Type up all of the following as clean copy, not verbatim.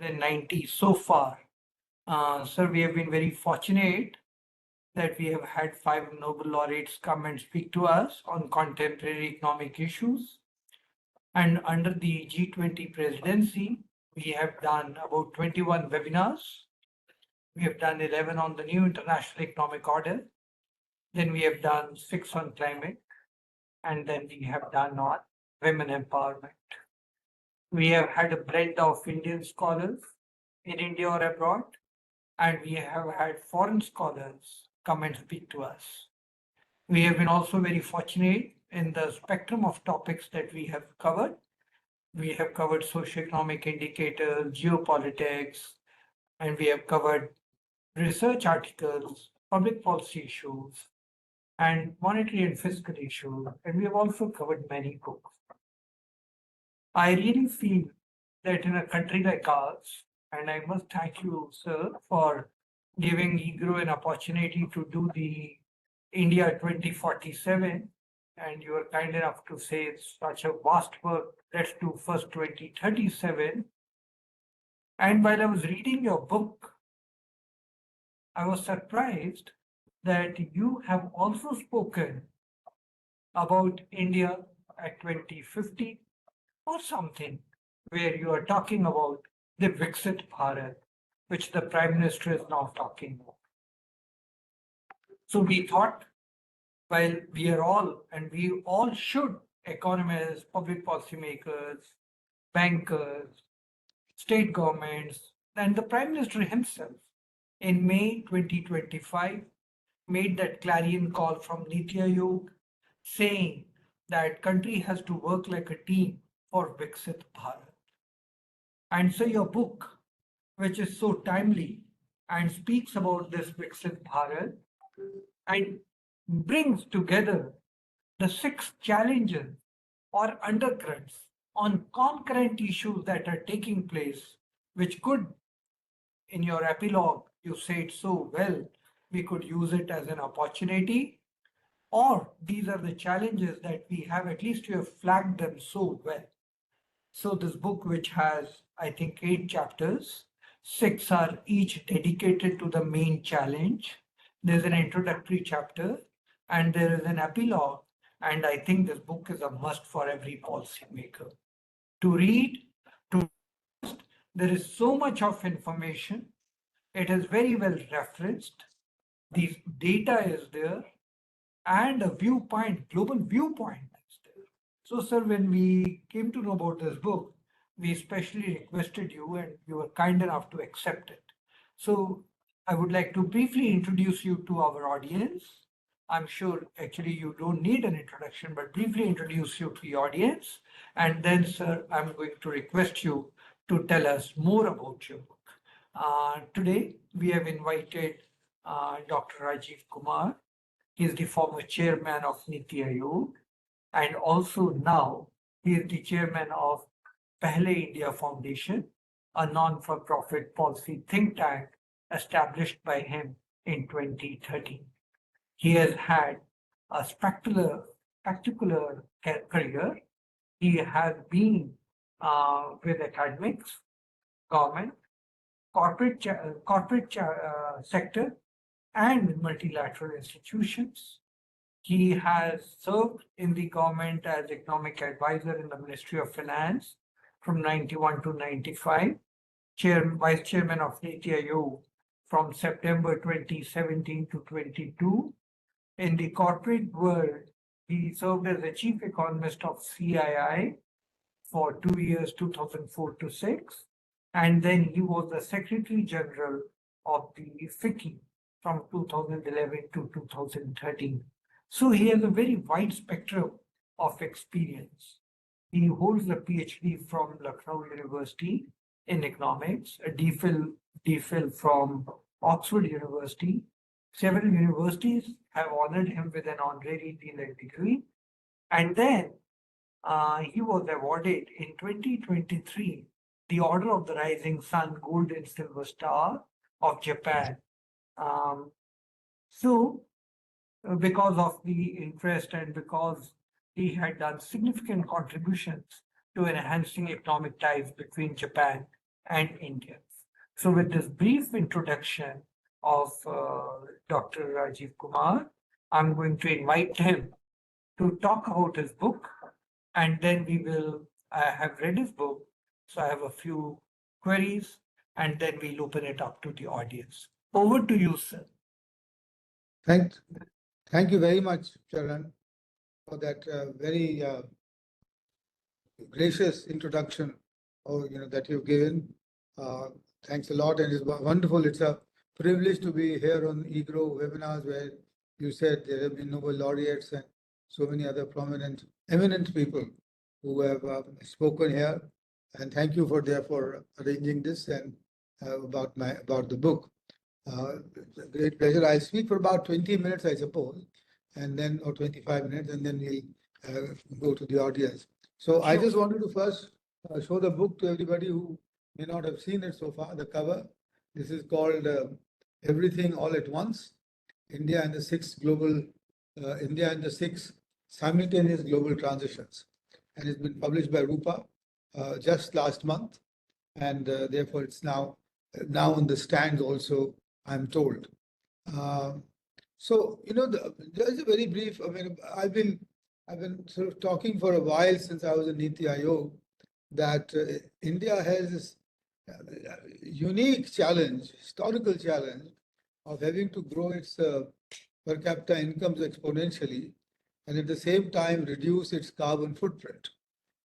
than 90 so far. Sir, we have been very fortunate that we have had 5 Nobel laureates come and speak to us on contemporary economic issues. And under the G20 presidency, we have done about 21 webinars. We have done 11 on the new international economic order. Then we have done 6 on climate. And then we have done on women empowerment. We have had a blend of Indian scholars in India or abroad, and we have had foreign scholars come and speak to us. We have been also very fortunate in the spectrum of topics that we have covered. We have covered socioeconomic indicators, geopolitics, and we have covered research articles, public policy issues, and monetary and fiscal issues, and we have also covered many books. I really feel that in a country like ours, and I must thank you, sir, for giving EGROW an opportunity to do the India 2047, and you are kind enough to say it's such a vast work, let's do first 2037. And while I was reading your book, I was surprised that you have also spoken about India at 2050 or something, where you are talking about the Viksit Bharat, which the Prime Minister is now talking about. So we thought, while we are all, and we all should, economists, public policymakers, bankers, state governments, and the Prime Minister himself, in May 2025, made that clarion call from Niti Aayog, saying that country has to work like a team for Viksit Bharat. And so your book, which is so timely and speaks about this Viksit Bharat and brings together the 6 challenges or undercurrents on concurrent issues that are taking place, which could, in your epilogue, you say it so well, we could use it as an opportunity, or these are the challenges that we have, at least you have flagged them so well. So this book, which has, I think, 8 chapters, 6 are each dedicated to the main challenge. There's an introductory chapter and there is an epilogue. And I think this book is a must for every policymaker to read. There is so much of information. It is very well referenced. The data is there and a viewpoint, global viewpoint is there. So, sir, when we came to know about this book, we especially requested you and you were kind enough to accept it. So I would like to briefly introduce you to our audience. I'm sure actually you don't need an introduction, but briefly introduce you to the audience. And then, sir, I'm going to request you to tell us more about your book. Today, we have invited Dr. Rajiv Kumar. He is the former chairman of Niti Aayog, and also now he is the chairman of Pehle India Foundation, a non-for-profit policy think tank established by him in 2013. He has had a spectacular career. He has been with academics, government, corporate sector, and multilateral institutions. He has served in the government as economic advisor in the Ministry of Finance from 91 to 95, vice chairman of Niti Aayog from September 2017 to 22. In the corporate world, he served as the chief economist of CII for 2 years, 2004 to 6. And then he was the Secretary General of the FICCI from 2011 to 2013. So he has a very wide spectrum of experience. He holds a PhD from Lucknow University in economics, a DPhil from Oxford University. Several universities have honored him with an honorary D.Litt degree. And then he was awarded in 2023 the Order of the Rising Sun Gold and Silver Star of Japan. Because of the interest and because he had done significant contributions to enhancing economic ties between Japan and Indians. So with this brief introduction of Dr. Rajiv Kumar, I'm going to invite him to talk about his book, and then I have read his book, so I have a few queries, and then we'll open it up to the audience. Over to you, sir. Thank, thank you very much, Charan, for that very gracious introduction, that you've given. Thanks a lot, and it's wonderful. It's a privilege to be here on EGROW webinars, where you said there have been Nobel laureates and so many other prominent, eminent people who have spoken here. And thank you for arranging this and about the book. It's a great pleasure. I'll speak for about 20 minutes, I suppose, and then or 25 minutes, and then we'll go to the audience. So I just wanted to first show the book to everybody who may not have seen it so far. The cover. This is called Everything All at Once: India and the Six Simultaneous Global Transitions, and it's been published by Rupa just last month, and therefore it's now on the stands also, I'm told. So there's a very brief. I mean, I've been sort of talking for a while since I was in Niti Aayog that India has this unique challenge, historical challenge of having to grow its per capita incomes exponentially, and at the same time reduce its carbon footprint.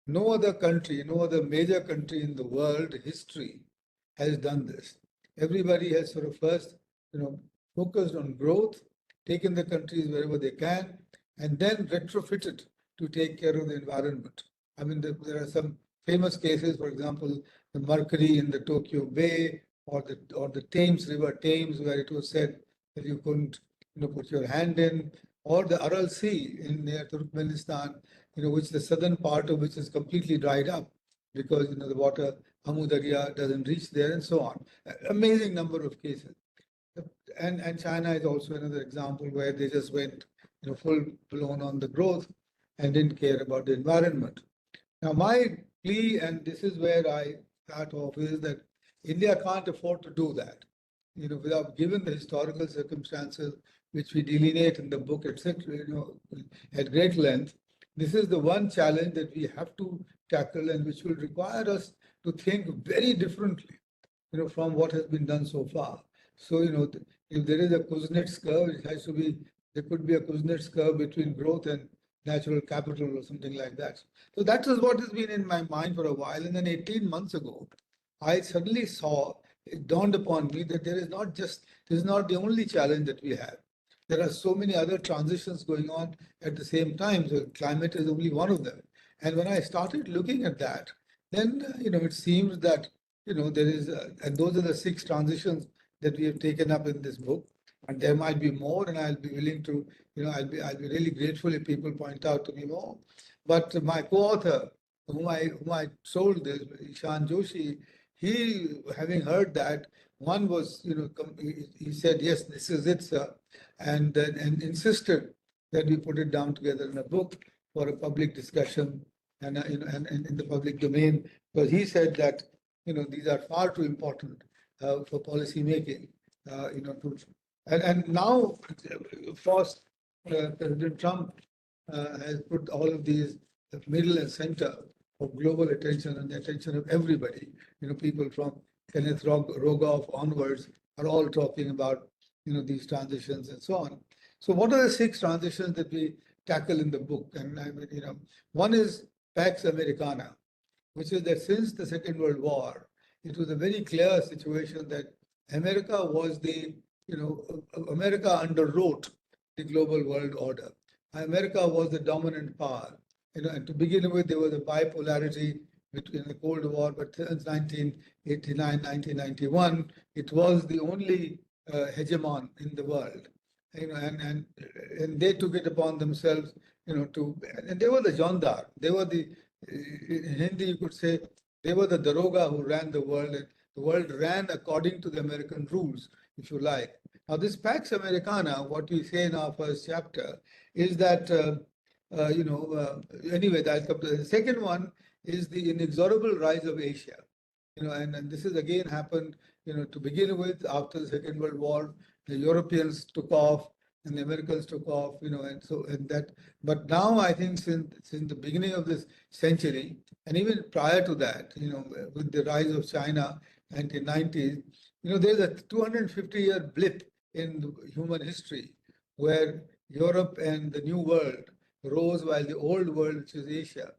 No other country, no other major country in the world history has done this. Everybody has sort of first, focused on growth, taken the countries wherever they can, and then retrofitted to take care of the environment. I mean, there are some famous cases, for example, the mercury in the Tokyo Bay, or the Thames River Thames, where it was said that you couldn't, put your hand in, or the Aral Sea in near Turkmenistan, which the southern part of which is completely dried up because the water Amu Darya doesn't reach there, and so on. Amazing number of cases. And China is also another example where they just went full blown on the growth and didn't care about the environment. Now my plea, and this is where I start off, is that India can't afford to do that. Without, given the historical circumstances which we delineate in the book, etc., at great length, this is the one challenge that we have to tackle, and which will require us to think very differently, from what has been done so far. So, if there is a Kuznets curve, there could be a Kuznets curve between growth and natural capital or something like that. So that is what has been in my mind for a while. And then 18 months ago, I suddenly saw, it dawned upon me that this is not the only challenge that we have. There are so many other transitions going on at the same time. So climate is only one of them. And when I started looking at that, then, it seems that, there is, and those are the 6 transitions that we have taken up in this book. And there might be more, and I'll be willing to, I'll be really grateful if people point out to me more. But my co-author, whom I told this, Ishan Joshi, he, having heard that, one was, he said, yes, this is it, sir, and insisted that we put it down together in a book for a public discussion and in the public domain, because he said that these are far too important for policy making. And now, of course, President Trump has put all of these middle and center of global attention and the attention of everybody. People from Kenneth Rogoff onwards are all talking about these transitions and so on. So what are the 6 transitions that we tackle in the book? And I mean, one is Pax Americana, which is that since the Second World War, it was a very clear situation that America was America underwrote the global world order. America was the dominant power. And to begin with, there was a bipolarity between the Cold War, but since 1989, 1991, it was the only hegemon in the world. And they took it upon themselves, and they were the Jandar. They were in Hindi, you could say, they were the Daroga who ran the world, and the world ran according to the American rules, if you like. Now, this Pax Americana, what we say in our first chapter, is that, anyway, the second one is the inexorable rise of Asia. and this has again happened, to begin with, after the Second World War, the Europeans took off and the Americans took off, but now I think since the beginning of this century, and even prior to that, with the rise of China, 1990s, there's a 250-year blip in human history where Europe and the New World rose while the old world, which is Asia,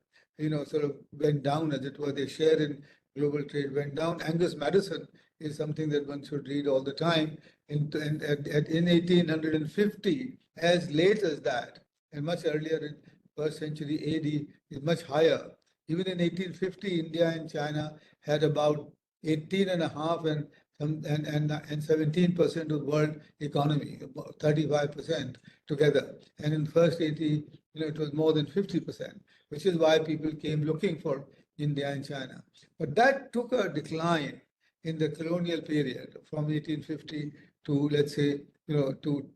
sort of went down, as it were. Their share in global trade went down. Angus Madison is something that one should read all the time. In 1850, as late as that, and much earlier in first century AD, is much higher. Even in 1850, India and China had about 18 and a half and 17% of world economy, about 35% together. And in first 80, it was more than 50%, which is why people came looking for India and China. But that took a decline in the colonial period from 1850 to, let's say, to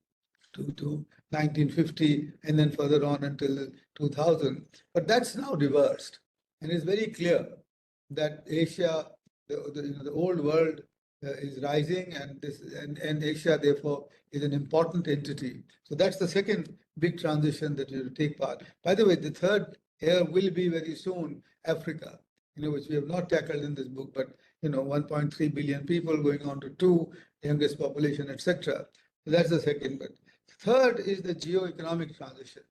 1950, and then further on until 2000. But that's now reversed, and it's very clear that Asia, the old world, is rising, and Asia therefore is an important entity. So that's the second big transition that will take part. By the way, the third here will be very soon Africa, which we have not tackled in this book, but 1.3 billion people going on to 2, youngest population, etc. So that's the second. But third is the geo-economic transition.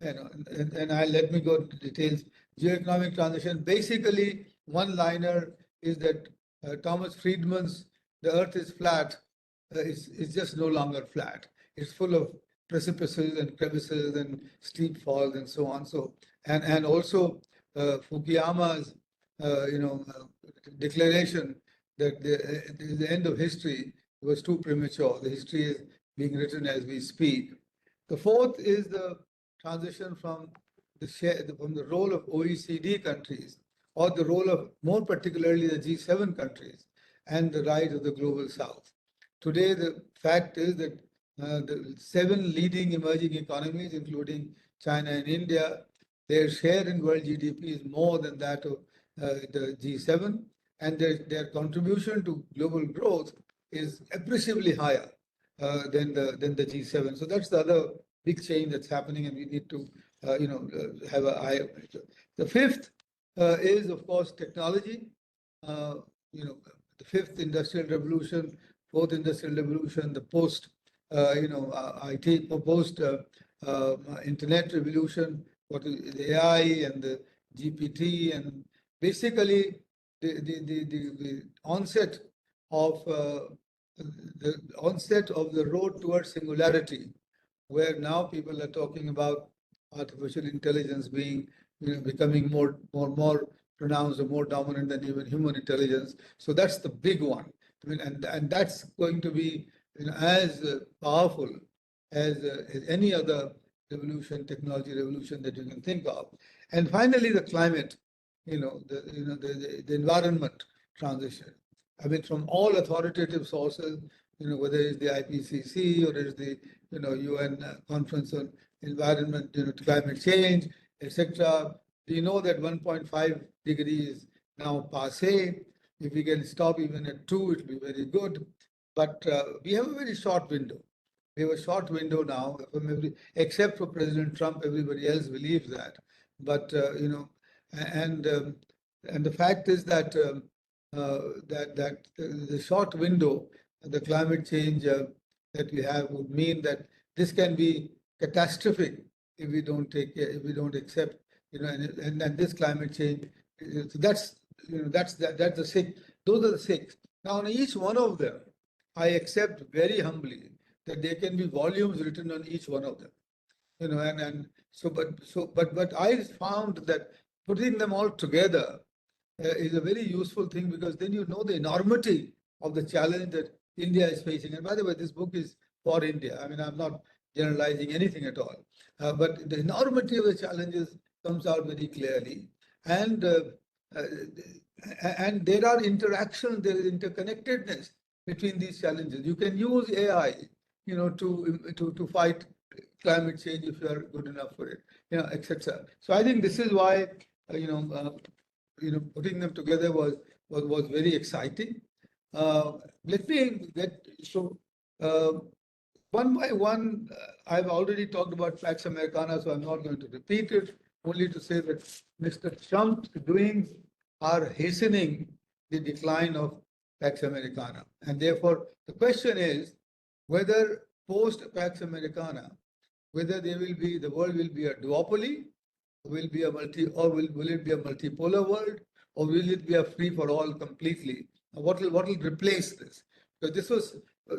Let me go into details. Geo-economic transition, basically, one-liner is that Thomas Friedman's "The Earth is flat" is just no longer flat. It's full of precipices and crevices and steep falls and so on. And also Fukuyama's declaration that the end of history was too premature. The history is being written as we speak. The fourth is the transition from the role of OECD countries, or the role of, more particularly, the G7 countries, and the rise of the global South. Today, the fact is that the 7 leading emerging economies, including China and India, their share in world GDP is more than that of the G7, and their contribution to global growth is appreciably higher than the G7. So that's the other big change that's happening, and we need to have an eye on it. The fifth is, of course, technology. The fifth industrial revolution, fourth industrial revolution, the post IT, post internet revolution, what is AI and the GPT, and basically the onset of the road towards singularity, where now people are talking about artificial intelligence being, becoming more pronounced or more dominant than even human intelligence. So that's the big one. I mean, and that's going to be as powerful as any other revolution, technology revolution that you can think of. And finally, the climate, the environment transition. I mean, from all authoritative sources, whether it's the IPCC or it's the UN Conference on Environment, climate change, etc. We know that 1.5 degrees now passé. If we can stop even at 2, it will be very good. But we have a very short window. We have a short window now, except for President Trump. Everybody else believes that. But and the fact is that the short window, the climate change that we have, would mean that this can be catastrophic if we don't accept, and this climate change. So that's the six. Those are the six. Now, on each one of them, I accept very humbly that there can be volumes written on each one of them. But I found that putting them all together is a very useful thing, because then you know the enormity of the challenge that India is facing. And by the way, this book is for India. I mean, I'm not generalizing anything at all. But the enormity of the challenges comes out very clearly. And there are interactions, there is interconnectedness between these challenges. You can use AI, to fight climate change if you are good enough for it, etc. So I think this is why, putting them together was was very exciting. Let me get so one by one. I've already talked about Pax Americana, so I'm not going to repeat it. Only to say that Mr. Trump's doings are hastening the decline of Pax Americana, and therefore the question is whether post Pax Americana, whether the world will be a duopoly, will it be a multipolar world, or will it be a free for all completely? What will replace this? Because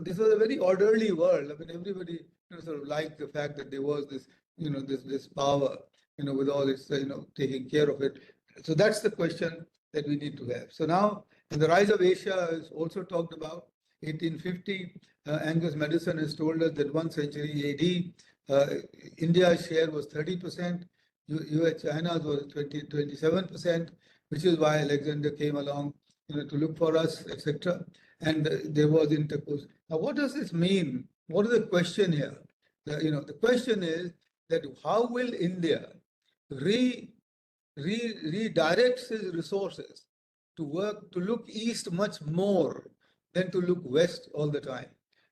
this was a very orderly world. I mean, everybody sort of liked the fact that there was this this power with all its taking care of it. So that's the question that we need to have. So now, and the rise of Asia is also talked about. 1850, Angus Madison has told us that 1 century AD, India's share was 30%, US China's was 27%, which is why Alexander came along to look for us, etc. And there was intercourse. Now, what does this mean? What is the question here? The question is that how will India redirects its resources to look east much more than to look west all the time,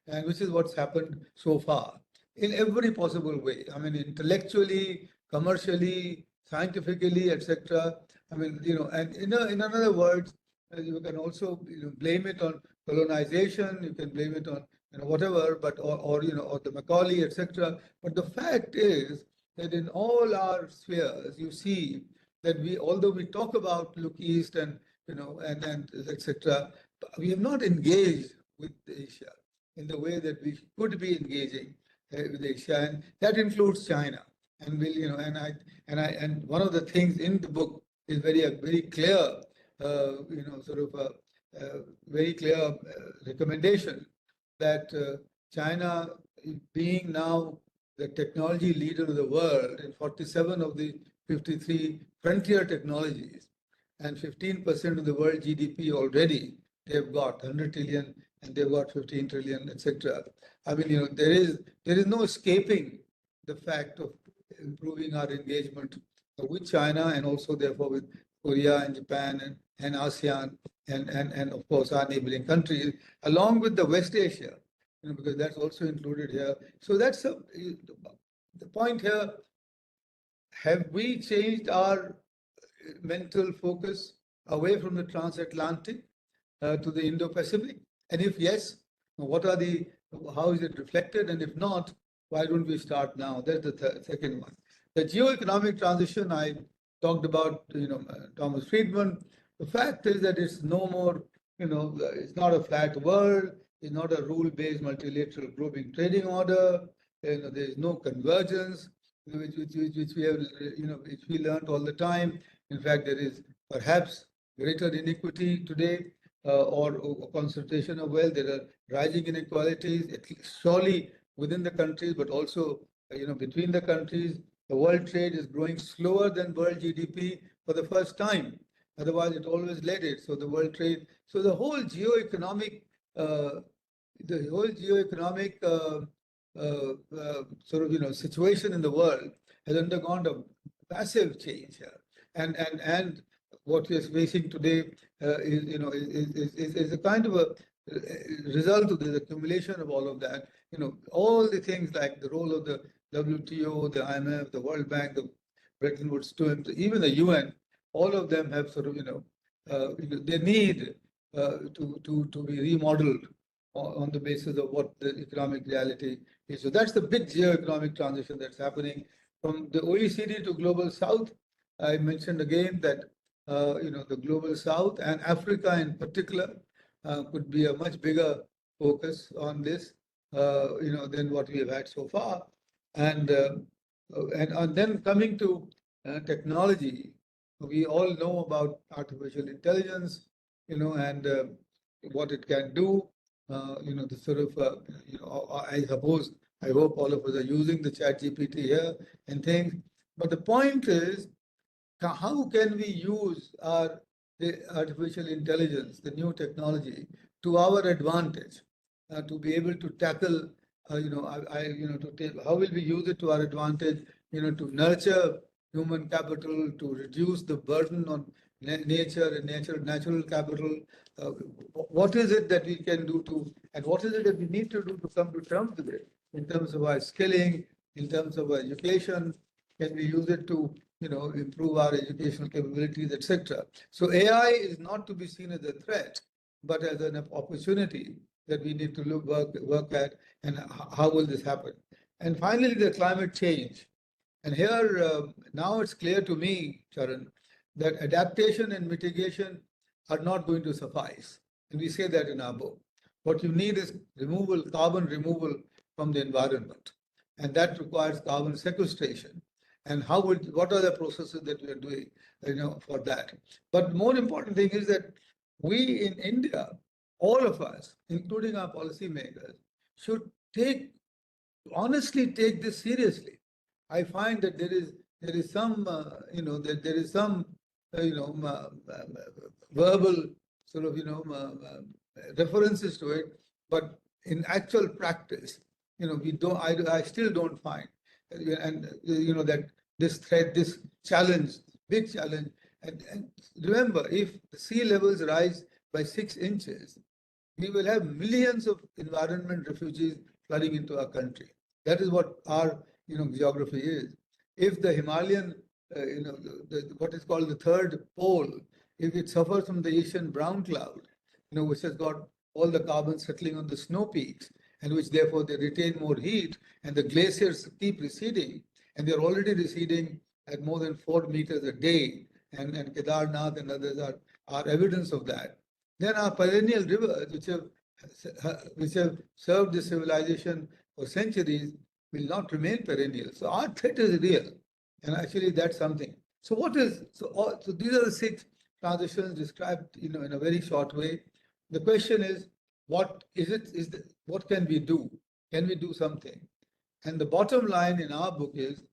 and which is what's happened so far in every possible way. I mean, intellectually, commercially, scientifically, etc. I mean, and in other words, you can also blame it on colonization. You can blame it on whatever, but or the Macaulay, etc. But the fact is that in all our spheres, you see that although we talk about look east and and etc., we have not engaged with Asia in the way that we could be engaging with Asia, and that includes China. And we'll, and one of the things in the book is very clear, very clear recommendation that China, being now the technology leader of the world in 47 of the 53 frontier technologies, and 15% of the world GDP already, they've got 100 trillion and they've got 15 trillion, etc. I mean, there is no escaping the fact of improving our engagement with China, and also therefore with Korea and Japan and ASEAN and of course our neighboring countries, along with the West Asia, because that's also included here. So that's the point here. Have we changed our mental focus away from the transatlantic to the Indo-Pacific? And if yes, how is it reflected? And if not, why don't we start now? That's the second one. The geo-economic transition, I talked about, Thomas Friedman. The fact is that it's no more, it's not a flat world. It's not a rule-based multilateral global trading order. There is no convergence, which we have, which we learned all the time. In fact, there is perhaps greater inequity today, or concentration of wealth. There are rising inequalities, surely within the countries, but also between the countries. The world trade is growing slower than world GDP for the first time. Otherwise, it always led it. So the world trade. So the whole geo-economic, situation in the world has undergone a massive change here. And what we are facing today is a kind of a result of the accumulation of all of that. All the things like the role of the WTO, the IMF, the World Bank, the Bretton Woods, even the UN, all of them have they need to be remodeled on the basis of what the economic reality is. So that's the big geo-economic transition that's happening from the OECD to Global South. I mentioned again that the Global South and Africa in particular could be a much bigger focus on this, than what we have had so far. And then coming to technology, we all know about artificial intelligence, and what it can do. The sort of, I hope all of us are using the chat GPT here and things. But the point is, how can we use the artificial intelligence, the new technology, to our advantage, to be able to tackle, how will we use it to our advantage, to nurture human capital, to reduce the burden on nature and natural capital. What is it that we can do to, and what is it that we need to do to come to terms with it in terms of our skilling, in terms of our education? Can we use it to, improve our educational capabilities, etc.? So AI is not to be seen as a threat, but as an opportunity that we need to work at, and how will this happen? And finally, the climate change. And here, now it's clear to me, Charan, that adaptation and mitigation are not going to suffice. And we say that in our book. What you need is carbon removal from the environment. And that requires carbon sequestration. And what are the processes that we are doing, for that? But more important thing is that we in India, all of us, including our policymakers, should honestly take this seriously. I find that there is some that there is some verbal sort of references to it, but in actual practice, we don't. I still don't find, and that this threat, this challenge, big challenge, and remember, if the sea levels rise by 6 inches, we will have millions of environment refugees flooding into our country. That is what our geography is. If the Himalayan, what is called the third pole, if it suffers from the Asian brown cloud, which has got all the carbon settling on the snow peaks, and which therefore they retain more heat, and the glaciers keep receding, and they're already receding at more than 4 meters a day, and Kedarnath and others are evidence of that. Then our perennial rivers, which have served the civilization for centuries, will not remain perennial. So our threat is real, and actually that's something. So so these are the 6 transitions described, in a very short way. The question is, what can we do? Can we do something? And the bottom line in our book is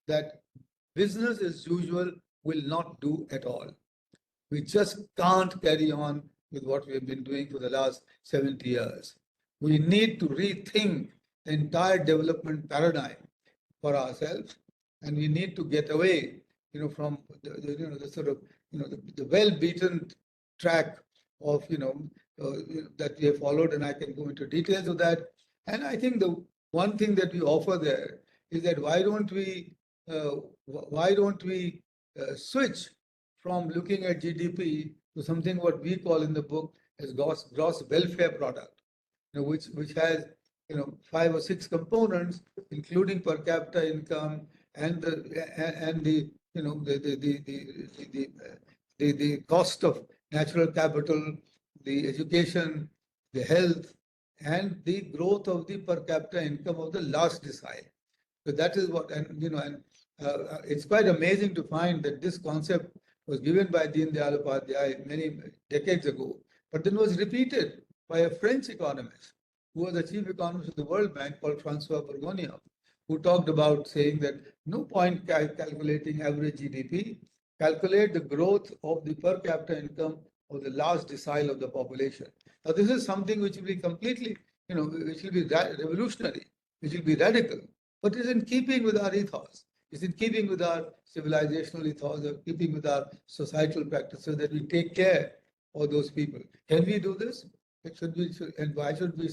that business as usual will not do at all. We just can't carry on with what we have been doing for the last 70 years. We need to rethink the entire development paradigm for ourselves, and we need to get away, from the sort of, the well-beaten track of, that we have followed, and I can go into details of that. And I think the one thing that we offer there is that why don't we switch from looking at GDP to something what we call in the book as gross welfare product, which has 5 or 6 components, including per capita income and the cost of natural capital, the education, the health, and the growth of the per capita income of the last decile. So that is what, it's quite amazing to find that this concept was given by Deen Dayal Upadhyay many decades ago, but then was repeated by a French economist who was the chief economist of the World Bank, called Francois Bourguignon, who talked about saying that no point calculating average GDP, calculate the growth of the per capita income of the last decile of the population. Now, this is something which will be completely, which will be revolutionary, which will be radical, but is in keeping with our ethos. It's in keeping with our civilizational ethos, keeping with our societal practices, that we take care of those people. Can we do this? And why should we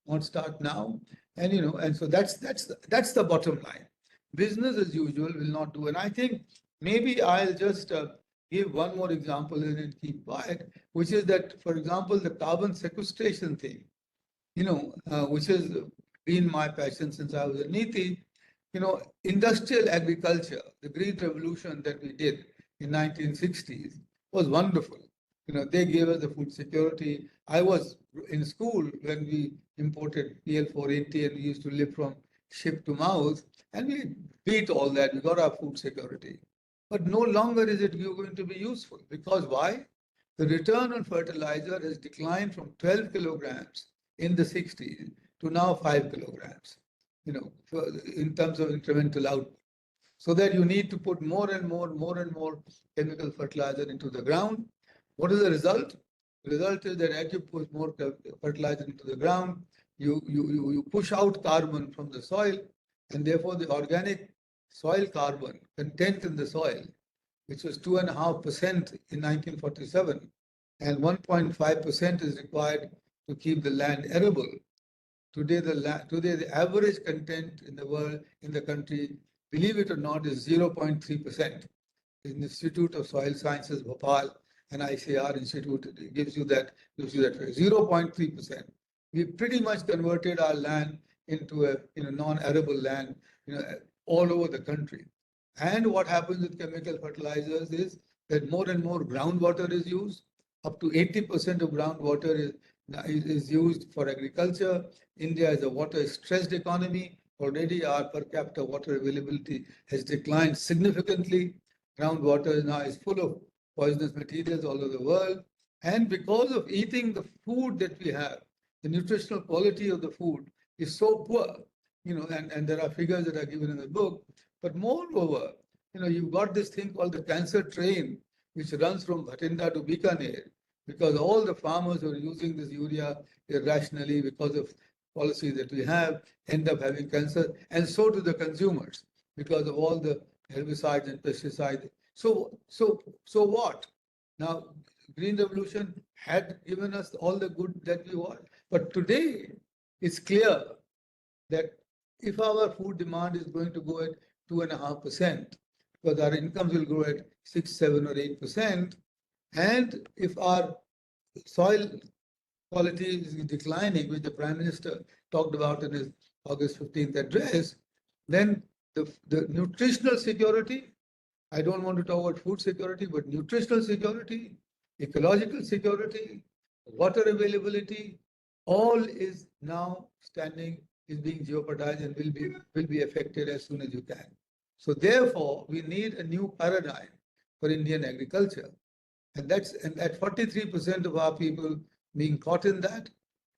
not start now? And so that's the bottom line. Business as usual will not do. And I think maybe I'll just give one more example and then keep quiet, which is that, for example, the carbon sequestration thing, which has been my passion since I was a Niti. Industrial agriculture, the green revolution that we did in 1960s was wonderful. They gave us the food security. I was in school when we imported PL480 and we used to live from ship to mouth, and we beat all that. We got our food security. But no longer is it going to be useful. Because why? The return on fertilizer has declined from 12 kilograms in the 60s to now 5 kilograms. In terms of incremental output. So that you need to put more and more chemical fertilizer into the ground. What is the result? The result is that as you put more fertilizer into the ground, you push out carbon from the soil, and therefore the organic soil carbon content in the soil which was 2.5% in 1947, and 1.5% is required to keep the land arable. Today, the average content in the world, in the country, believe it or not, is 0.3%. The Institute of Soil Sciences, Bhopal, and ICR Institute gives you that figure, 0.3%. We pretty much converted our land into a non-arable land, all over the country. And what happens with chemical fertilizers is that more and more groundwater is used. Up to 80% of groundwater is used for agriculture. India is a water-stressed economy. Already our per capita water availability has declined significantly. Groundwater now is full of poisonous materials all over the world. And because of eating the food that we have, the nutritional quality of the food is so poor, and there are figures that are given in the book. But moreover, you've got this thing called the cancer train, which runs from Bhatinda to Bikaner, because all the farmers who are using this urea irrationally because of policies that we have end up having cancer, and so do the consumers because of all the herbicides and pesticides. So what? Now, Green Revolution had given us all the good that we want, but today it's clear that if our food demand is going to go at 2.5%, because our incomes will grow at 6, 7, or 8%, and if our soil quality is declining, which the Prime Minister talked about in his August 15th address, then the nutritional security, I don't want to talk about food security, but nutritional security, ecological security, water availability, all is now is being jeopardized and will be affected as soon as you can. So therefore, we need a new paradigm for Indian agriculture. And at 43% of our people being caught in that,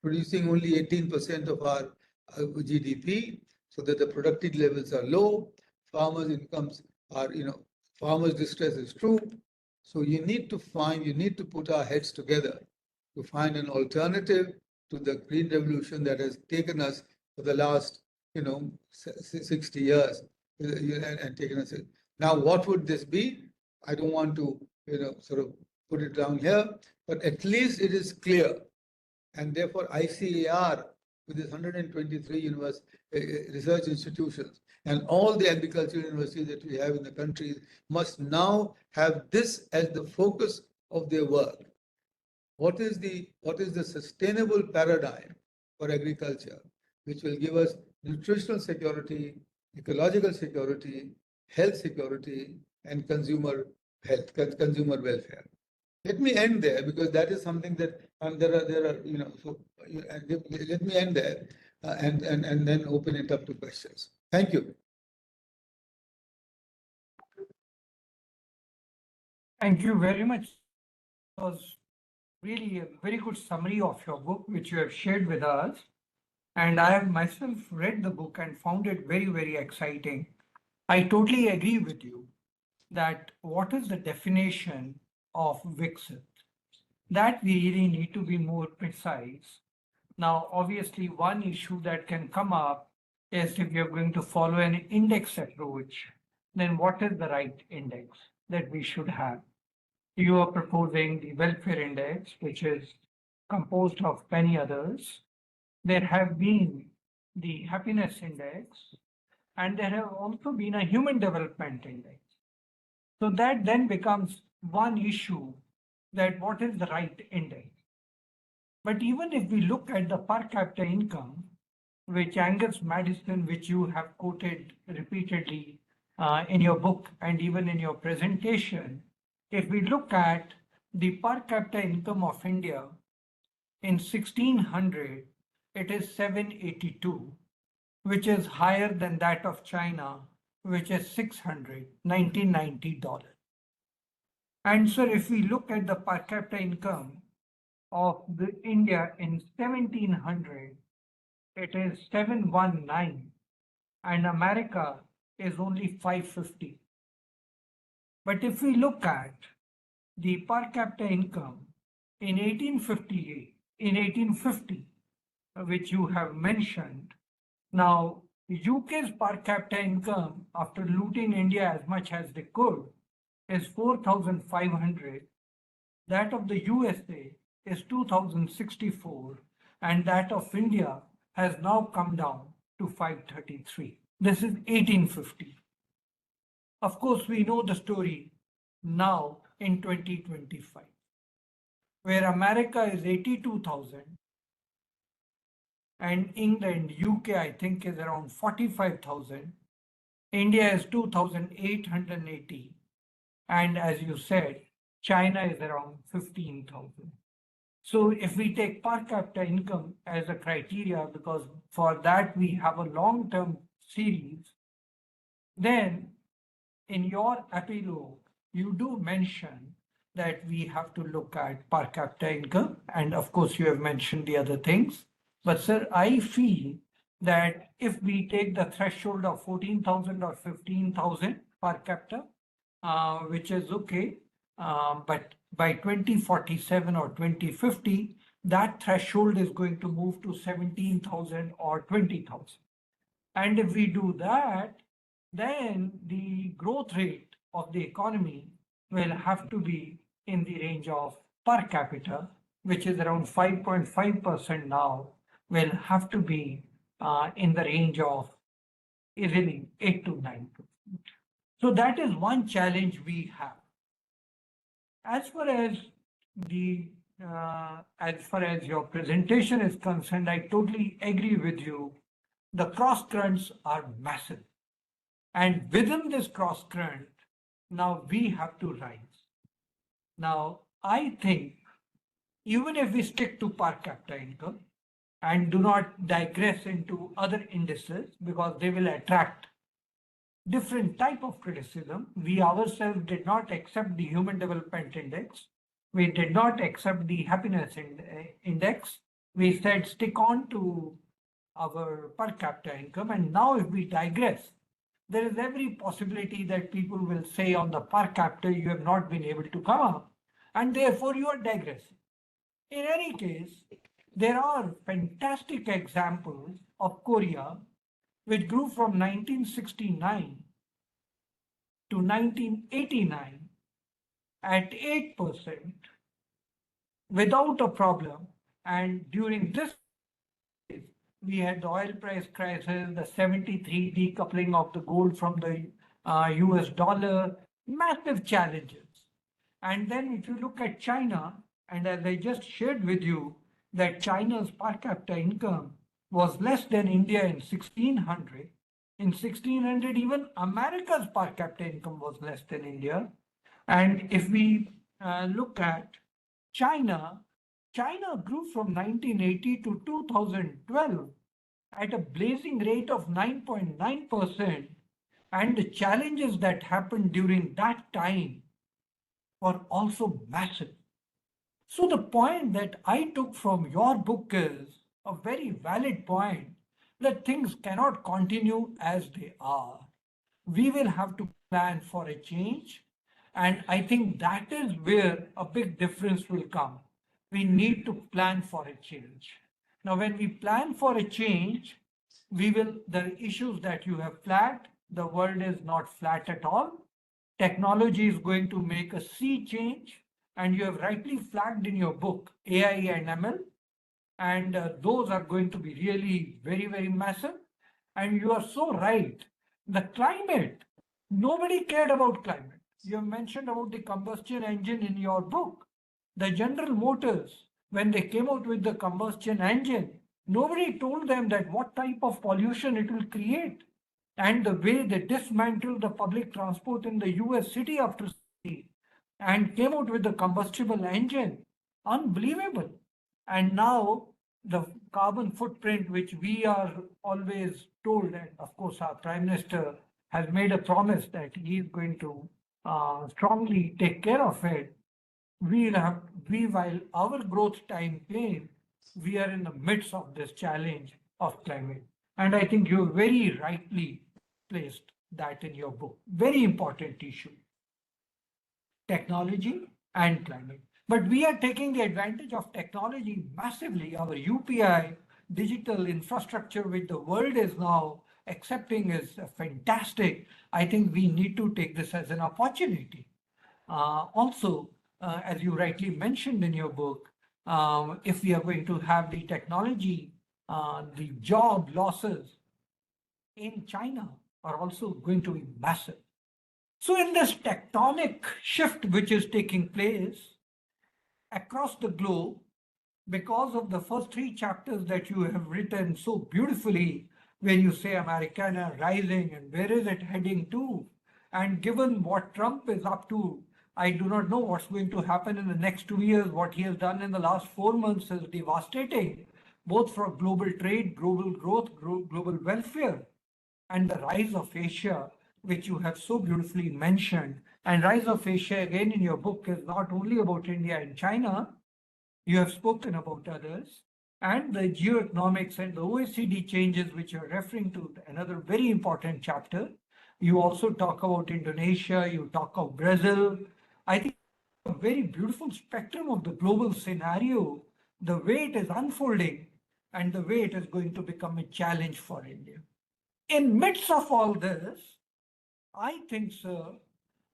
producing only 18% of our GDP, so that the productive levels are low, farmers' incomes are, farmers' distress is true. So you need to put our heads together to find an alternative to the Green Revolution that has taken us for the last, 60 years and taken us. Now, what would this be? I don't want to, sort of put it down here, but at least it is clear. And therefore, ICAR, with its 123 research institutions and all the agricultural universities that we have in the country, must now have this as the focus of their work. What is the sustainable paradigm for agriculture, which will give us nutritional security, ecological security, health security, and consumer welfare? Let me end there, because that is something that there are let me end there and then open it up to questions. Thank you. Thank you very much. It was really a very good summary of your book, which you have shared with us. And I have myself read the book and found it very, very exciting. I totally agree with you that what is the definition of Viksit? That we really need to be more precise. Now, obviously, one issue that can come up is if you're going to follow an index approach, then what is the right index that we should have? You are proposing the welfare index, which is composed of many others. There have been the happiness index, and there have also been a human development index. So that then becomes one issue, that what is the right index. But even if we look at the per capita income, which Angus Madison, which you have quoted repeatedly in your book and even in your presentation, if we look at the per capita income of India in 1600, it is 782, which is higher than that of China, which is $690. And so if we look at the per capita income of the India in 1700, it is 719, and America is only 550. But if we look at the per capita income in 1850, which you have mentioned, now UK's per capita income, after looting India as much as they could, is 4,500. That of the USA is 2,064. And that of India has now come down to 533. This is 1850. Of course, we know the story now in 2025, where America is 82,000 and England, UK, I think is around 45,000. India is 2,880. And as you said, China is around 15,000. So if we take per capita income as a criteria, because for that we have a long-term series, then in your epilogue, you do mention that we have to look at per capita income. And of course, you have mentioned the other things. But sir, I feel that if we take the threshold of 14,000 or 15,000 per capita, which is okay, but by 2047 or 2050, that threshold is going to move to 17,000 or 20,000. And if we do that, then the growth rate of the economy will have to be in the range of per capita, which is around 5.5% now, will have to be in the range of easily 8 to 9%. So that is one challenge we have. As far as the as far as your presentation is concerned, I totally agree with you. The cross currents are massive. And within this cross current, now we have to rise. Now, I think even if we stick to per capita income and do not digress into other indices because they will attract different type of criticism. We ourselves did not accept the Human Development Index. We did not accept the Happiness Index. We said stick on to our per capita income. And now if we digress, there is every possibility that people will say on the per capita you have not been able to come up and therefore you are digressing. In any case, there are fantastic examples of Korea which grew from 1969 to 1989 at 8% without a problem. And during this, we had the oil price crisis, the 73 decoupling of the gold from the US dollar, massive challenges. And then if you look at China, and as I just shared with you, that China's per capita income was less than India in 1600. In 1600, even America's per capita income was less than India. And if we look at China, China grew from 1980 to 2012 at a blazing rate of 9.9%. And the challenges that happened during that time were also massive. So the point that I took from your book is a very valid point that things cannot continue as they are. We will have to plan for a change. And I think that is where a big difference will come. We need to plan for a change. Now, when we plan for a change, the issues that you have flagged, the world is not flat at all. Technology is going to make a sea change. And you have rightly flagged in your book AI and ML, and those are going to be really very, very massive. And you are so right. The climate, nobody cared about climate. You have mentioned about the combustion engine in your book. The General Motors, when they came out with the combustion engine, nobody told them that what type of pollution it will create. And the way they dismantled the public transport in the US city after city and came out with the combustible engine. Unbelievable. And now the carbon footprint, which we are always told, and of course our Prime Minister has made a promise that he is going to strongly take care of it. While our growth time came, we are in the midst of this challenge of climate. And I think you very rightly placed that in your book. Very important issue. Technology and climate. But we are taking the advantage of technology massively. Our UPI digital infrastructure, which the world is now accepting, is fantastic. I think we need to take this as an opportunity. Also, as you rightly mentioned in your book, if we are going to have the technology, the job losses in China are also going to be massive. So, in this tectonic shift which is taking place across the globe, because of the first three chapters that you have written so beautifully, where you say Americana rising and where is it heading to? And given what Trump is up to, I do not know what's going to happen in the next 2 years. What he has done in the last 4 months is devastating, both for global trade, global growth, global welfare, and the rise of Asia, which you have so beautifully mentioned. And rise of Asia, again, in your book, is not only about India and China, you have spoken about others, and the geoeconomics and the OECD changes, which you're referring to, another very important chapter. You also talk about Indonesia, you talk of Brazil. I think a very beautiful spectrum of the global scenario, the way it is unfolding, and the way it is going to become a challenge for India. In midst of all this, I think, sir,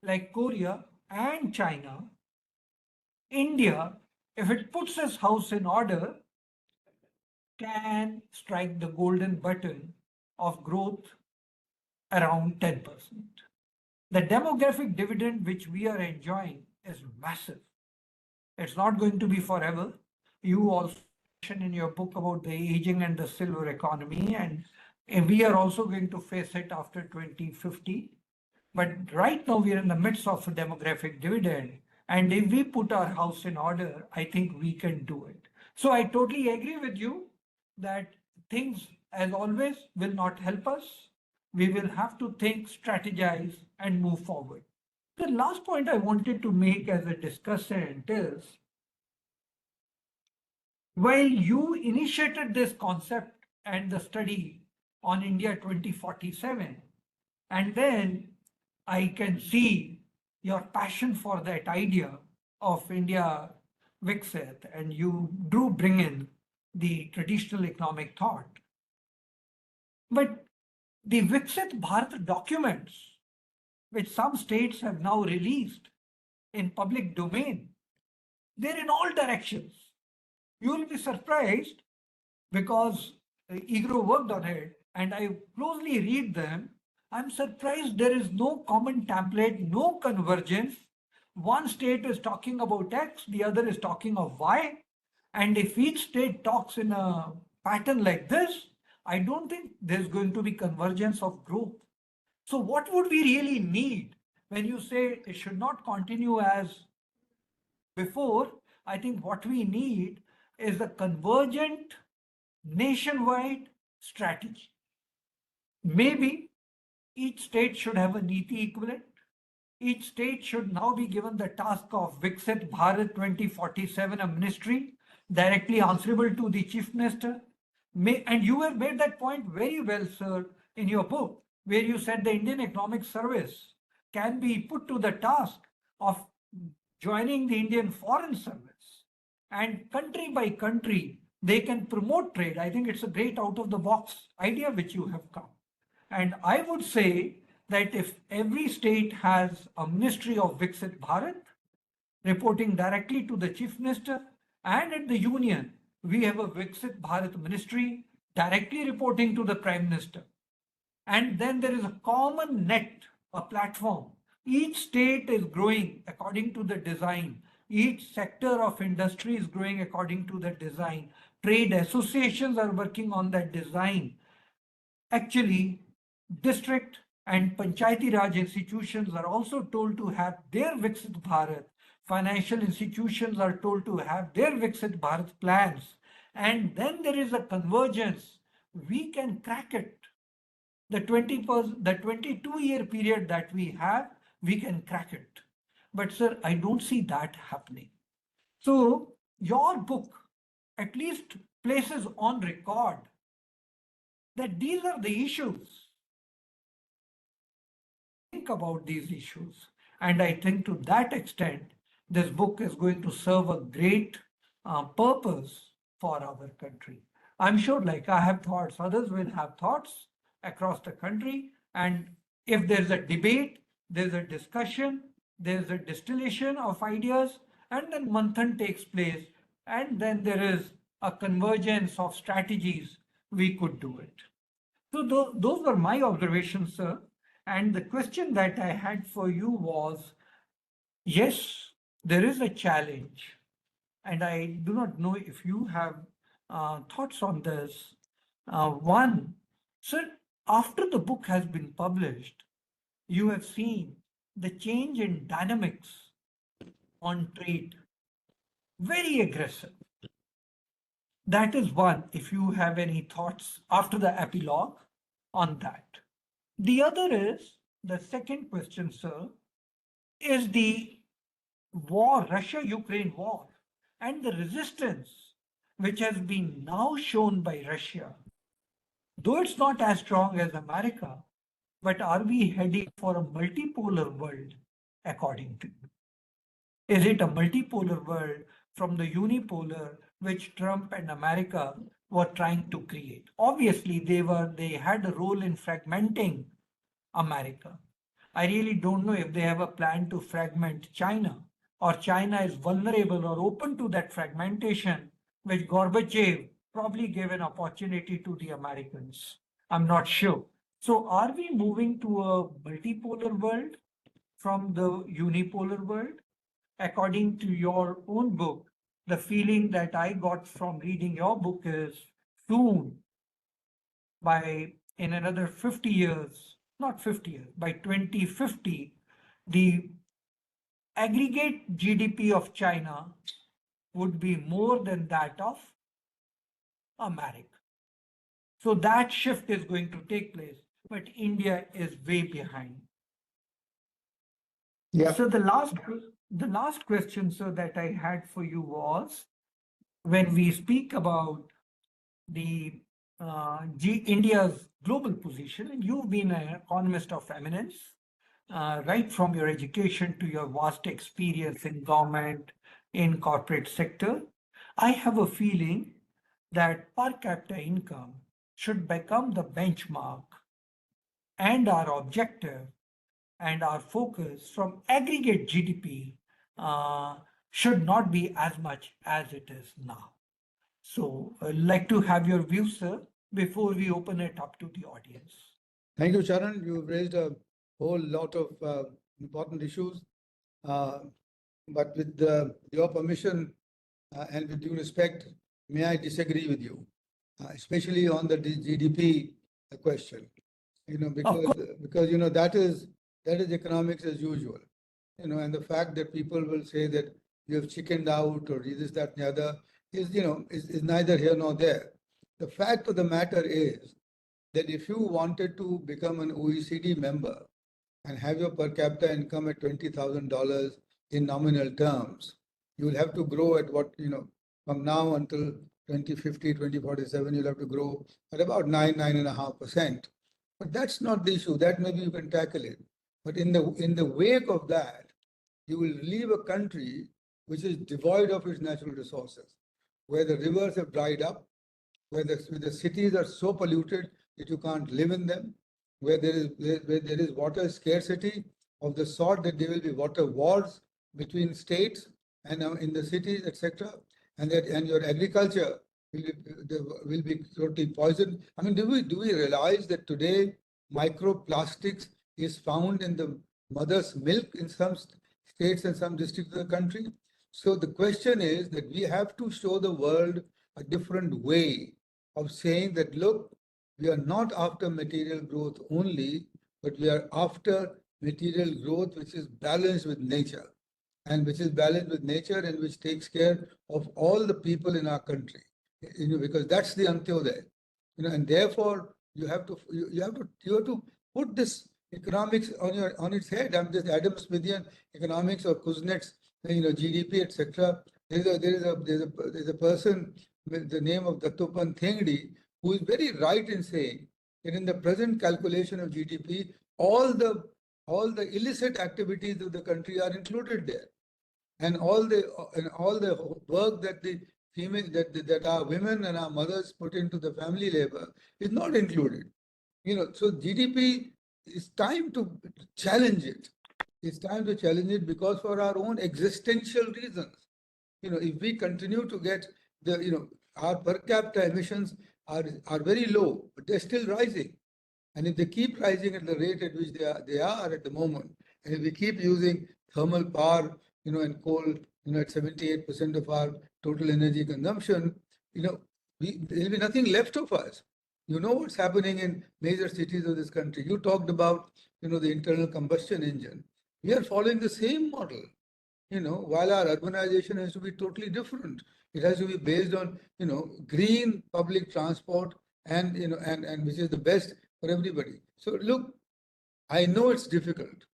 like Korea and China, India, if it puts its house in order, can strike the golden button of growth around 10%. The demographic dividend which we are enjoying is massive. It's not going to be forever. You also mentioned in your book about the aging and the silver economy, and we are also going to face it after 2050. But right now, we are in the midst of a demographic dividend. And if we put our house in order, I think we can do it. So I totally agree with you that things, as always, will not help us. We will have to think, strategize, and move forward. The last point I wanted to make as a discussant is while you initiated this concept and the study on India 2047, and then I can see your passion for that idea of India Viksit, and you do bring in the traditional economic thought. But the Viksit Bharat documents, which some states have now released in public domain, they're in all directions. You will be surprised because EGROW worked on it and I closely read them. I'm surprised there is no common template, no convergence. One state is talking about X, the other is talking of Y. And if each state talks in a pattern like this, I don't think there's going to be convergence of growth. So, what would we really need when you say it should not continue as before? I think what we need is a convergent nationwide strategy. Maybe each state should have a Niti equivalent. Each state should now be given the task of Viksit Bharat 2047, a ministry directly answerable to the chief minister. And you have made that point very well, sir, in your book, where you said the Indian Economic Service can be put to the task of joining the Indian Foreign Service. And country by country, they can promote trade. I think it's a great out of the box idea which you have come. And I would say that if every state has a Ministry of Viksit Bharat reporting directly to the Chief Minister, and at the Union, we have a Viksit Bharat Ministry directly reporting to the Prime Minister. And then there is a common net, a platform. Each state is growing according to the design. Each sector of industry is growing according to the design. Trade associations are working on that design. Actually, district and Panchayati Raj institutions are also told to have their Viksit Bharat. Financial institutions are told to have their Viksit Bharat plans. And then there is a convergence. We can crack it. The 22-year period that we have, we can crack it. But sir, I don't see that happening. So your book at least places on record that these are the issues. Think about these issues. And I think to that extent, this book is going to serve a great purpose for our country. I'm sure, like I have thoughts, others will have thoughts across the country. And if there's a debate, there's a discussion, there's a distillation of ideas, and then manthan takes place, and then there is a convergence of strategies. We could do it. So those were my observations, sir. And the question that I had for you was, yes, there is a challenge, and I do not know if you have thoughts on this. One, sir, after the book has been published, you have seen the change in dynamics on trade, very aggressive. That is one, if you have any thoughts after the epilogue on that. The other is the second question, sir, is the war, Russia-Ukraine war, and the resistance which has been now shown by Russia. Though it's not as strong as America, but are we heading for a multipolar world according to you? Is it a multipolar world from the unipolar which Trump and America were trying to create? Obviously, they had a role in fragmenting America. I really don't know if they have a plan to fragment China, or China is vulnerable or open to that fragmentation, which Gorbachev probably gave an opportunity to the Americans. I'm not sure. So, are we moving to a multipolar world from the unipolar world? According to your own book, the feeling that I got from reading your book is soon, by in another 50 years, not 50 years, by 2050, the aggregate GDP of China would be more than that of America. So that shift is going to take place, but India is way behind. Yeah. So the last question, sir, that I had for you was, when we speak about the India's global position, and you've been an economist of eminence, right from your education to your vast experience in government, in corporate sector, I have a feeling that per capita income should become the benchmark and our objective and our focus from aggregate GDP should not be as much as it is now. So I'd like to have your view, sir, before we open it up to the audience. Thank you, Sharon. You've raised a whole lot of important issues. But with your permission and with due respect, may I disagree with you, especially on the GDP question. Because that is economics as usual. And the fact that people will say that you have chickened out or this, that, and the other is neither here nor there. The fact of the matter is that if you wanted to become an OECD member and have your per capita income at $20,000 in nominal terms, you will have to grow at from now until 2050, 2047, you'll have to grow at about 9.5%. But that's not the issue. That maybe you can tackle it. But in the wake of that, you will leave a country which is devoid of its natural resources, where the rivers have dried up, where the cities are so polluted that you can't live in them, where there is water scarcity of the sort that there will be water wars between states and in the cities, etc., and your agriculture will be totally poisoned. I mean, do we realize that today microplastics is found in the mother's milk in some states and some districts of the country? So the question is that we have to show the world a different way of saying that, look, we are not after material growth only, but we are after material growth which is balanced with nature, and which is balanced with nature and which takes care of all the people in our country, because that's the Antyodaya, and therefore you have to put this economics on its head. I'm just Adam Smithian economics or Kuznets, GDP, etc. There's a person with the name of Dattopan Thengdi who is very right in saying that in the present calculation of GDP, all the illicit activities of the country are included there, and all the work that the female that our women and our mothers put into the family labor is not included. So GDP, is time to challenge it. It's time to challenge it because for our own existential reasons. If we continue to get our per capita emissions are very low, but they're still rising. And if they keep rising at the rate at which they are at the moment, and if we keep using thermal power, and coal, at 78% of our total energy consumption, there'll be nothing left of us. You know what's happening in major cities of this country. You talked about, the internal combustion engine. We are following the same model. While our urbanization has to be totally different. It has to be based on, green public transport and, and which is the best for everybody. So look, I know it's difficult,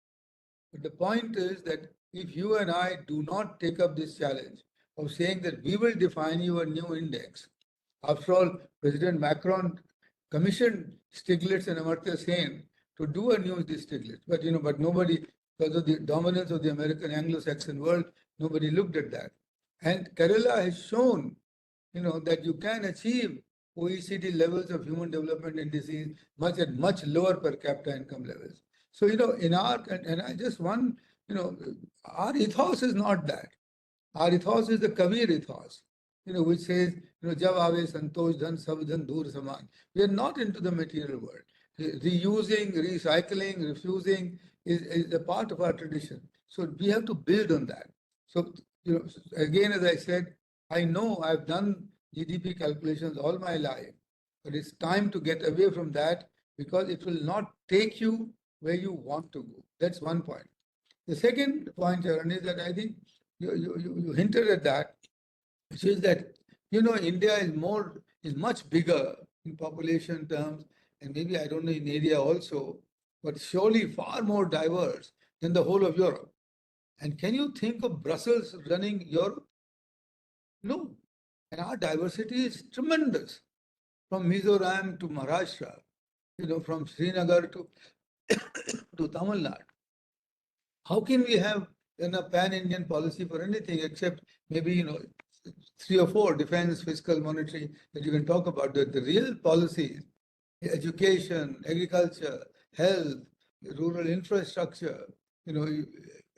but the point is that if you and I do not take up this challenge of saying that we will define you a new index, after all, President Macron commissioned Stiglitz and Amartya Sen to do a new Stiglitz, but nobody, because of the dominance of the American Anglo-Saxon world, nobody looked at that. And Kerala has shown, that you can achieve OECD levels of human development indices at much lower per capita income levels. So, in our, and I just one, our ethos is not that. Our ethos is the Kabir ethos, which says, Jab aave santosh dhan sab dhan dur saman. We are not into the material world. Reusing, recycling, refusing is a part of our tradition. So we have to build on that. So, again, as I said, I know I've done GDP calculations all my life, but it's time to get away from that because it will not take you where you want to go. That's one point. The second point, Charan, is that I think you hinted at that, which is that India is much bigger in population terms, and maybe I don't know in area also, but surely far more diverse than the whole of Europe. And can you think of Brussels running Europe? No. And our diversity is tremendous, from Mizoram to Maharashtra, from Srinagar to to Tamil Nadu. How can we have a pan-Indian policy for anything except maybe, three or four: defense, fiscal, monetary, that you can talk about? The real policies, education, agriculture, health, rural infrastructure,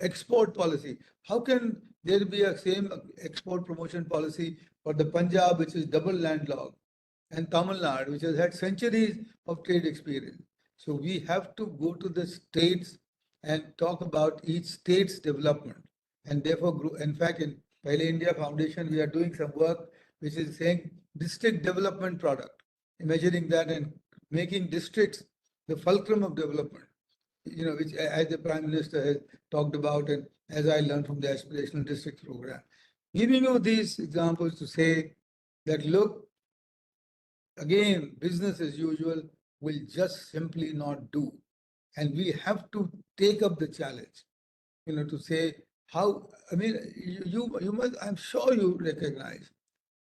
export policy. How can there be a same export promotion policy for the Punjab, which is double landlocked, and Tamil Nadu, which has had centuries of trade experience? So we have to go to the states and talk about each state's development. And therefore, in fact, in Pehle India Foundation, we are doing some work which is saying district development product, measuring that and making districts the fulcrum of development, which as the Prime Minister has talked about and as I learned from the Aspirational Districts program. Giving you these examples to say that, look, again, business as usual will just simply not do. And we have to take up the challenge, to say how, I mean, you must, I'm sure you recognize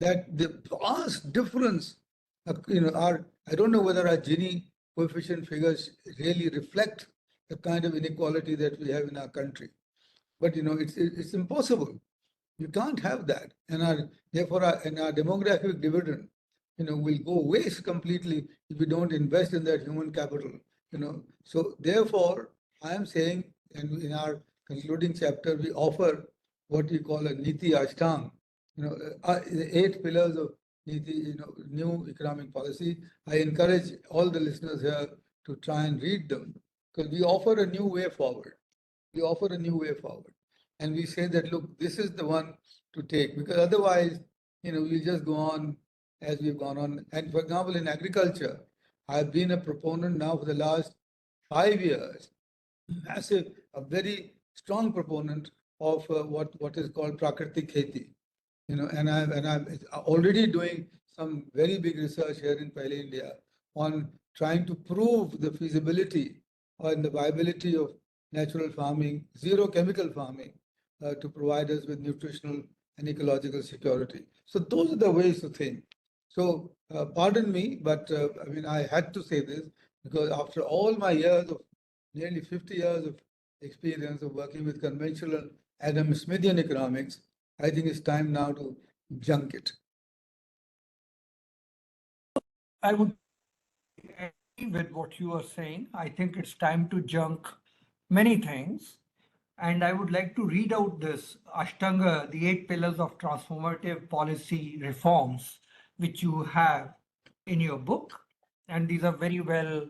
that the vast difference, I don't know whether our Gini coefficient figures really reflect the kind of inequality that we have in our country. But, it's impossible. You can't have that. And therefore, our demographic dividend, will go waste completely if we don't invest in that human capital, So therefore, I am saying, and in our concluding chapter, we offer what we call a Niti Ashtang, the 8 pillars of Niti, new economic policy. I encourage all the listeners here to try and read them because we offer a new way forward. We offer a new way forward. And we say that, look, this is the one to take because otherwise, we'll just go on as we've gone on. And for example, in agriculture, I've been a proponent now for the last 5 years, massive, a very strong proponent of what is called Prakritik Kheti. And I'm already doing some very big research here in Pehle India on trying to prove the feasibility and the viability of natural farming, zero chemical farming, to provide us with nutritional and ecological security. So those are the ways to think. So pardon me, but I mean, I had to say this because after all my years of nearly 50 years of experience of working with conventional Adam Smithian economics, I think it's time now to junk it. I would agree with what you are saying. I think it's time to junk many things. And I would like to read out this Ashtanga, the 8 pillars of transformative policy reforms, which you have in your book. And these are very well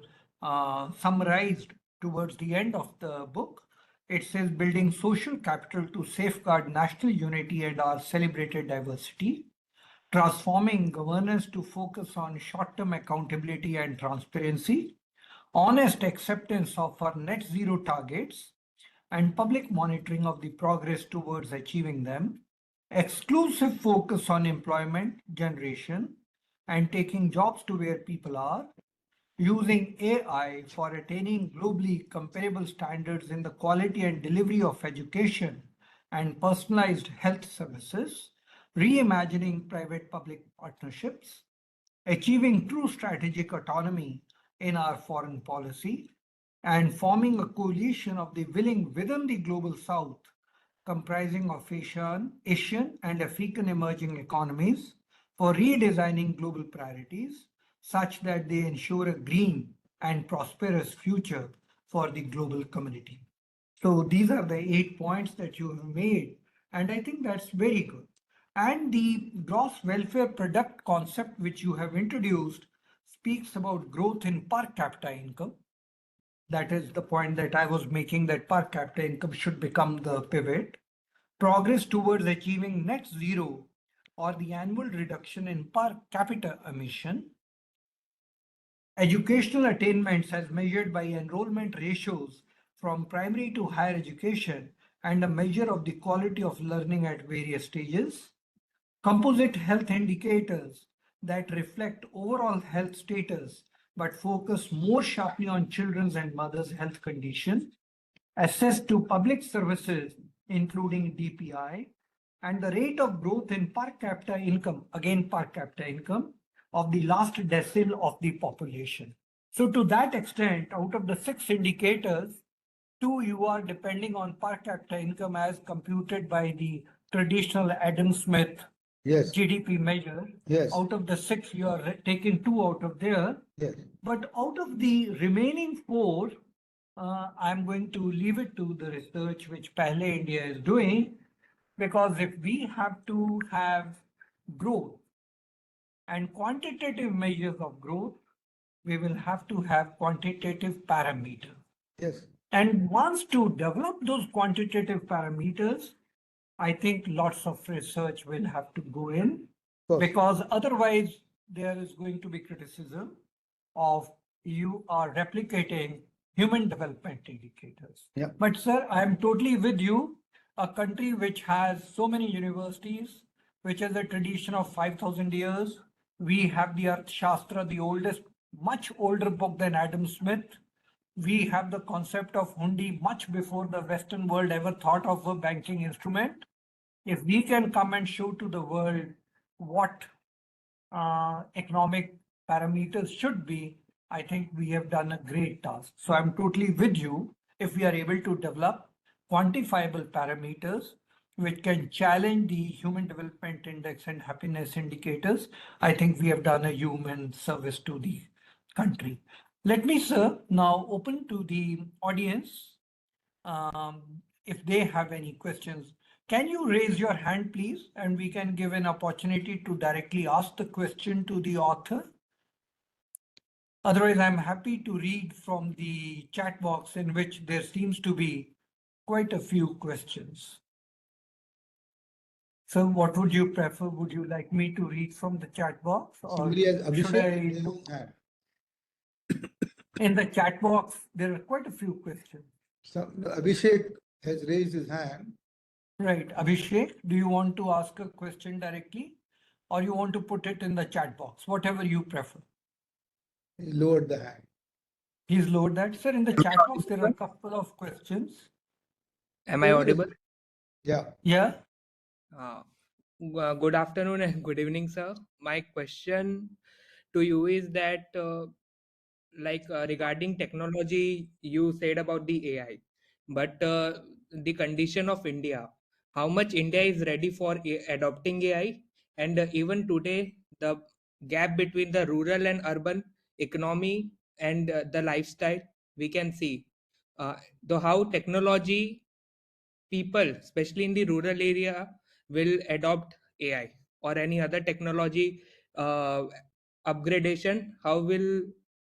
summarized towards the end of the book. It says building social capital to safeguard national unity and our celebrated diversity, transforming governance to focus on short term accountability and transparency, honest acceptance of our net zero targets, and public monitoring of the progress towards achieving them, exclusive focus on employment generation and taking jobs to where people are, using AI for attaining globally comparable standards in the quality and delivery of education and personalized health services, reimagining private public partnerships, achieving true strategic autonomy in our foreign policy, and forming a coalition of the willing within the global south, comprising of Asian and African emerging economies, for redesigning global priorities such that they ensure a green and prosperous future for the global community. So these are the 8 points that you have made, and I think that's very good. And the gross welfare product concept which you have introduced speaks about growth in per capita income. That is the point that I was making, that per capita income should become the pivot. Progress towards achieving net zero or the annual reduction in per capita emission. Educational attainments as measured by enrollment ratios from primary to higher education and a measure of the quality of learning at various stages. Composite health indicators that reflect overall health status but focus more sharply on children's and mothers' health condition. Access to public services, including DPI, and the rate of growth in per capita income, again per capita income, of the last decile of the population. So to that extent, out of the 6 indicators, 2 you are depending on per capita income as computed by the traditional Adam Smith Yes, GDP measure. yes, Out of the 6, you are taking 2 out of there. yes. But out of the remaining 4, I'm going to leave it to the research which Pehle India is doing, because if we have to have growth and quantitative measures of growth, we will have to have quantitative parameters. Yes, And once to develop those quantitative parameters, I think lots of research will have to go in, of course. because otherwise there is going to be criticism of you are replicating human development indicators. Yeah. But sir, I am totally with you. A country which has so many universities, which has a tradition of 5,000 years. We have the Arthashastra, the oldest, much older book than Adam Smith. We have the concept of hundi much before the Western world ever thought of a banking instrument. If we can come and show to the world what economic parameters should be, I think we have done a great task. So I'm totally with you. If we are able to develop quantifiable parameters which can challenge the Human Development Index and happiness indicators, I think we have done a human service to the country. Let me, sir, now open to the audience if they have any questions. Can you raise your hand, please? And we can give an opportunity to directly ask the question to the author. Otherwise, I'm happy to read from the chat box, in which there seems to be quite a few questions. So what would you prefer? Would you like me to read from the chat box, or Somebody has should Abhishek I raised do? his hand. In the chat box, there are quite a few questions. Abhishek has raised his hand. Right. Abhishek, do you want to ask a question directly, or you want to put it in the chat box? Whatever you prefer. He lowered the hand. Please load that. Sir, in the chat box, there are a couple of questions. Am I audible? Yeah. Yeah. Uh, Good afternoon and good evening, sir. My question to you is that, regarding technology, you said about the AI, but the condition of India, how much India is ready for adopting AI, and even today, the gap between the rural and urban economy and the lifestyle, we can see. The how technology people, especially in the rural area, will adopt AI or any other technology upgradation? How will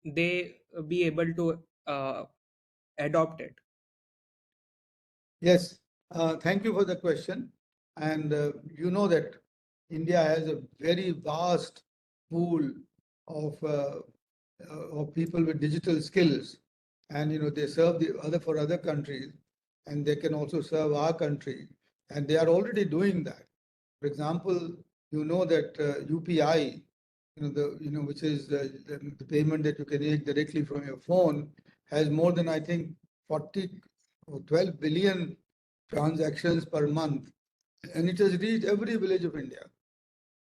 they be able to adopt it? Yes, thank you for the question. And you know that India has a very vast pool of people with digital skills, and they serve the other for other countries, and they can also serve our country, and they are already doing that. For example, you know that UPI, which is the payment that you can make directly from your phone, has more than, I think, 40 or 12 billion transactions per month, and it has reached every village of India.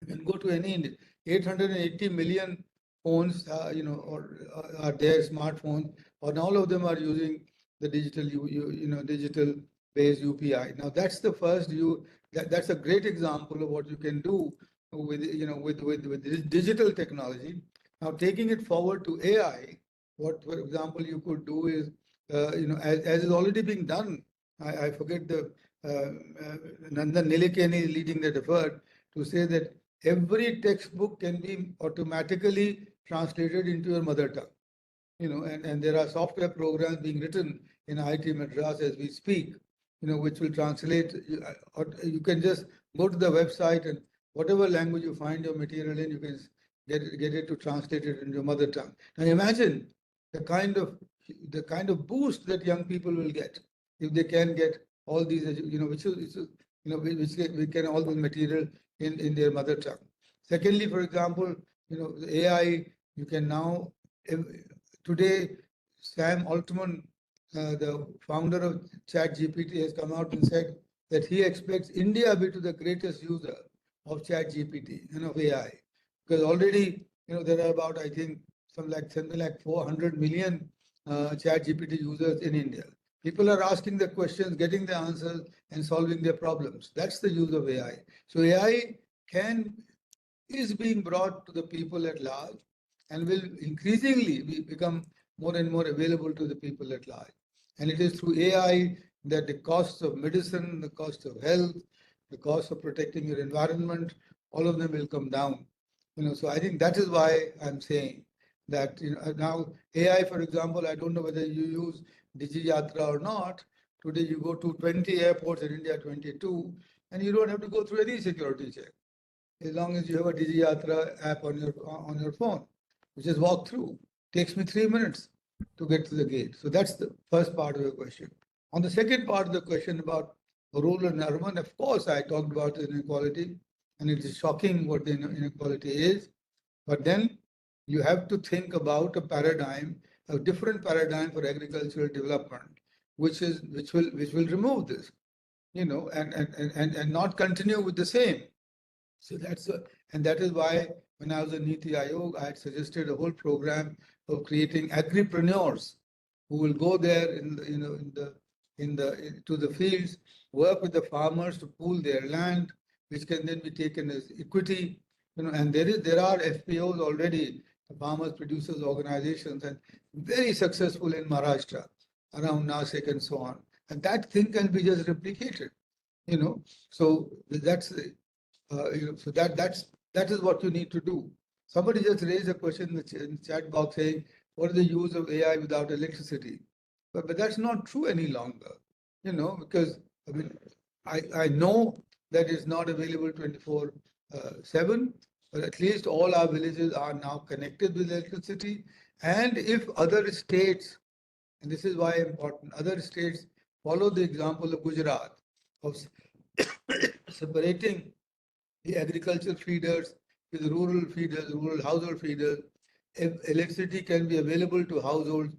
You can go to any India. 880 million phones, are there, smartphones, and all of them are using the digital based UPI. Now that's the first that's a great example of what you can do with this digital technology. Now taking it forward to AI, what, for example, you could do is, as is already being done. I forget the Nandan Nilekani is leading that effort to say that every textbook can be automatically translated into your mother tongue. And there are software programs being written in IIT Madras as we speak, which will translate. Or you can just go to the website, and whatever language you find your material in, you can get it to translate it into your mother tongue. Now imagine the kind of boost that young people will get if they can get all these, which we can all the material in their mother tongue. Secondly, for example, the AI, you can now, today, Sam Altman, the founder of ChatGPT, has come out and said that he expects India be to the greatest user of ChatGPT and of AI, because already there are about, I think, something like 400 million ChatGPT users in India. People are asking the questions, getting the answers, and solving their problems. That's the use of AI. So AI is being brought to the people at large, and will increasingly become more and more available to the people at large. And it is through AI that the costs of medicine, the cost of health, the cost of protecting your environment, all of them will come down. So I think that is why I'm saying that now AI, for example, I don't know whether you use DigiYatra or not. Today you go to 20 airports in India, 22, and you don't have to go through any security check as long as you have a DigiYatra app on your phone, which is walk through. Takes me 3 minutes to get to the gate. So that's the first part of the question. On the second part of the question about rural and urban, of course, I talked about inequality, and it is shocking what the inequality is. But then you have to think about a different paradigm for agricultural development, which will remove this, and not continue with the same. So that is why when I was in Niti Aayog, I had suggested a whole program of creating agripreneurs who will go there to the fields, work with the farmers to pool their land, which can then be taken as equity. And there are FPOs already, the farmers producers organizations, and very successful in Maharashtra, around Nasik and so on. And that thing can be just replicated. So that's so that is what you need to do. Somebody just raised a question in the chat box saying, what is the use of AI without electricity? But that's not true any longer, because I mean, I know that it's not available 24/7, but at least all our villages are now connected with electricity. And if other states, and this is why important, other states follow the example of Gujarat of separating the agricultural feeders with rural feeders, rural household feeders. If electricity can be available to households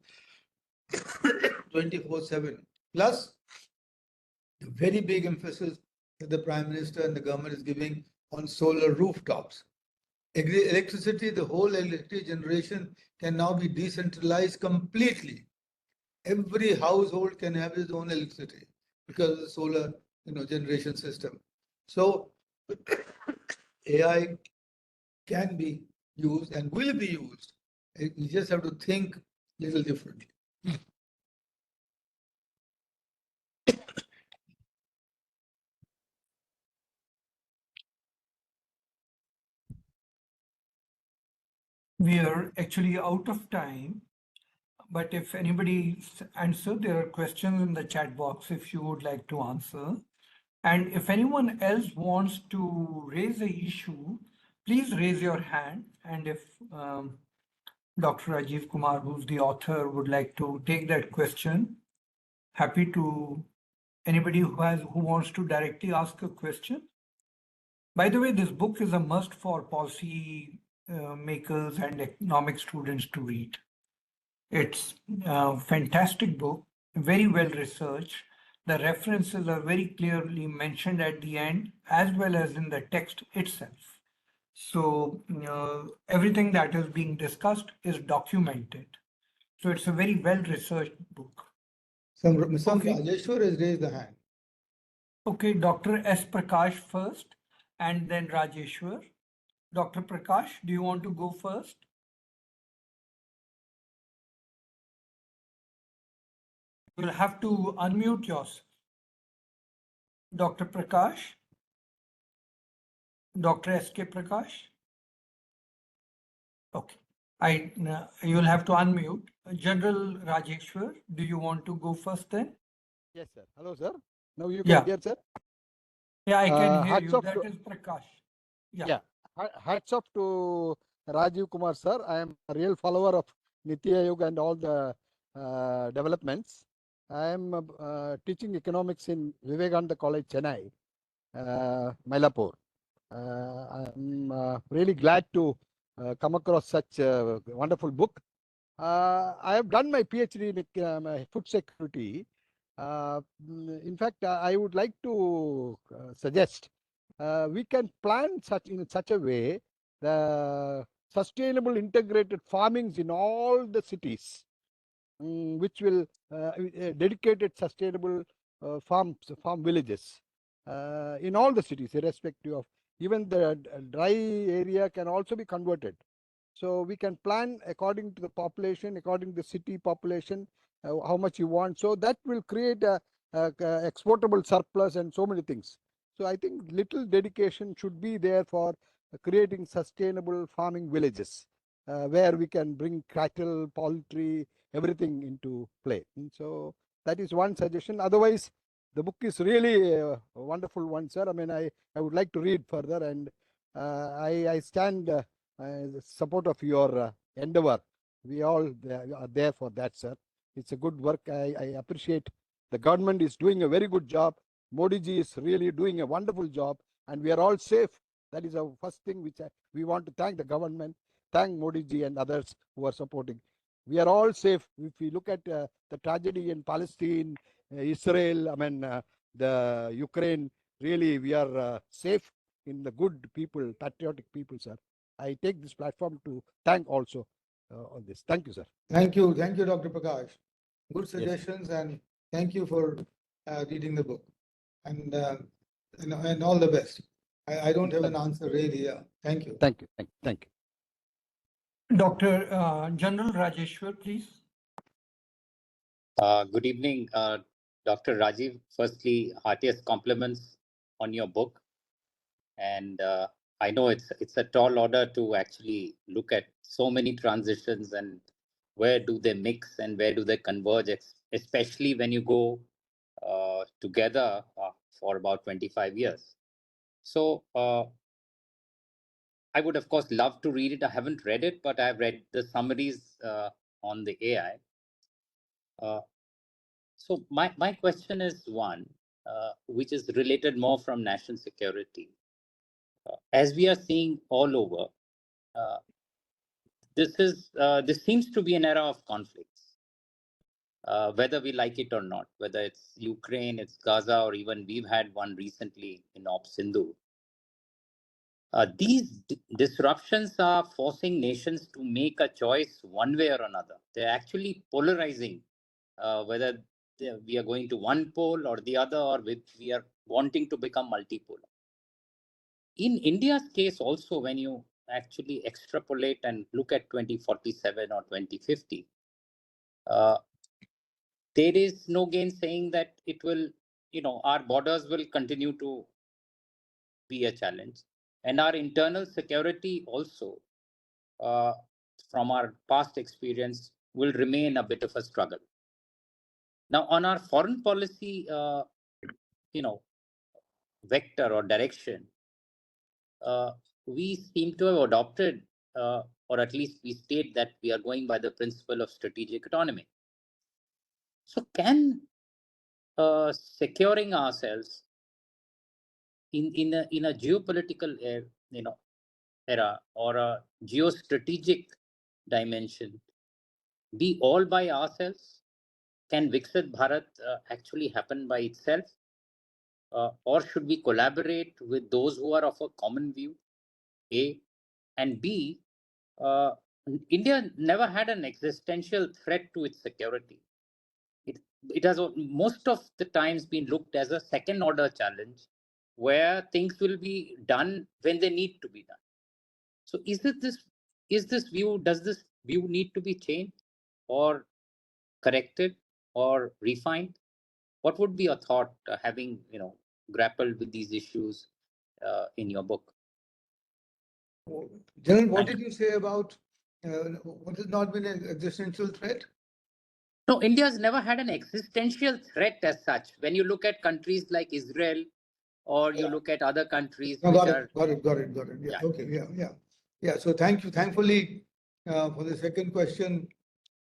24/7. Plus, the very big emphasis that the Prime Minister and the government is giving on solar rooftops. Electricity, the whole electricity generation can now be decentralized completely. Every household can have its own electricity because of the solar generation system. So AI can be used and will be used. You just have to think a little differently. We are actually out of time, but if anybody answer, there are questions in the chat box if you would like to answer. And if anyone else wants to raise a issue, please raise your hand. And if Dr. Rajiv Kumar, who's the author, would like to take that question, happy to. Anybody who wants to directly ask a question. By the way, this book is a must for policy makers and economic students to read. It's a fantastic book, very well researched. The references are very clearly mentioned at the end as well as in the text itself. So everything that is being discussed is documented. So it's a very well researched book. Some Okay. Rajeshwar has raised the hand. Okay, Dr. S. Prakash first and then Rajeshwar. Dr. Prakash, do you want to go first? You'll have to unmute yourself. Dr. Prakash, Dr. S.K. Prakash. Okay, you'll have to unmute. General Rajeshwar, do you want to go first then? Yes, sir. Hello, sir. Now you Yeah. can hear, sir. Yeah, I can hear Hats you. off That to- is Prakash. Yeah. Yeah. Hats off to Rajiv Kumar, sir. I am a real follower of Niti Aayog and all the developments. I am teaching economics in Vivekananda College, Chennai, Mylapore. I'm really glad to come across such a wonderful book. I have done my PhD in food security. In fact, I would like to suggest we can plan in such a way the sustainable integrated farmings in all the cities, which will dedicated sustainable farm villages in all the cities, irrespective of even the dry area can also be converted. So we can plan according to the population, according to the city population, how much you want. So that will create a exportable surplus and so many things. So I think little dedication should be there for creating sustainable farming villages where we can bring cattle, poultry, everything into play. And so that is one suggestion. Otherwise, the book is really a wonderful one, sir. I mean, I would like to read further, and I stand support of your endeavor. We all are there for that, sir. It's a good work. I appreciate the government is doing a very good job. Modi ji is really doing a wonderful job, and we are all safe. That is our first thing which we want to thank the government, thank Modi ji and others who are supporting. We are all safe. If we look at the tragedy in Palestine, Israel, I mean, the Ukraine, really we are safe in the good people, patriotic people, sir. I take this platform to thank also on this. Thank you, sir. Thank you, Dr. Prakash. Good Yes. suggestions, and thank you for reading the book, and and all the best. I don't have an answer really. Yeah. Thank you. Thank you. Thank you. Thank you. Dr. General Rajeshwar, please. Good evening, Dr. Rajiv. Firstly, heartiest compliments on your book. And I know it's a tall order to actually look at so many transitions and where do they mix and where do they converge, especially when you go together for about 25 years. So I would, of course, love to read it. I haven't read it, but I've read the summaries on the AI. So my question is one, which is related more from national security. As we are seeing all over, this seems to be an era of conflicts, whether we like it or not. Whether it's Ukraine, it's Gaza, or even we've had one recently in Op Sindhu. These disruptions are forcing nations to make a choice one way or another. They're actually polarizing whether we are going to one pole or the other, or we are wanting to become multipolar. In India's case also, when you actually extrapolate and look at 2047 or 2050, there is no gain saying that it will, our borders will continue to be a challenge. And our internal security also, from our past experience will remain a bit of a struggle. Now, on our foreign policy, vector or direction, we seem to have adopted, or at least we state that we are going by the principle of strategic autonomy. So, can securing ourselves in a geopolitical era or a geostrategic dimension be all by ourselves? Can Viksit Bharat actually happen by itself? Or should we collaborate with those who are of a common view? A. And B, uh, India never had an existential threat to its security. It has most of the times been looked as a second order challenge where things will be done when they need to be done. So does this view need to be changed or corrected or refined? What would be your thought, having grappled with these issues in your book? General, what Thank did you say about what has not been an existential threat? No, India has never had an existential threat as such. When you look at countries like Israel, or you Yeah. look at other countries No, which got are, it, got it, got it, got it. Yeah, yeah. okay, yeah. So thank you. Thankfully, for the second question,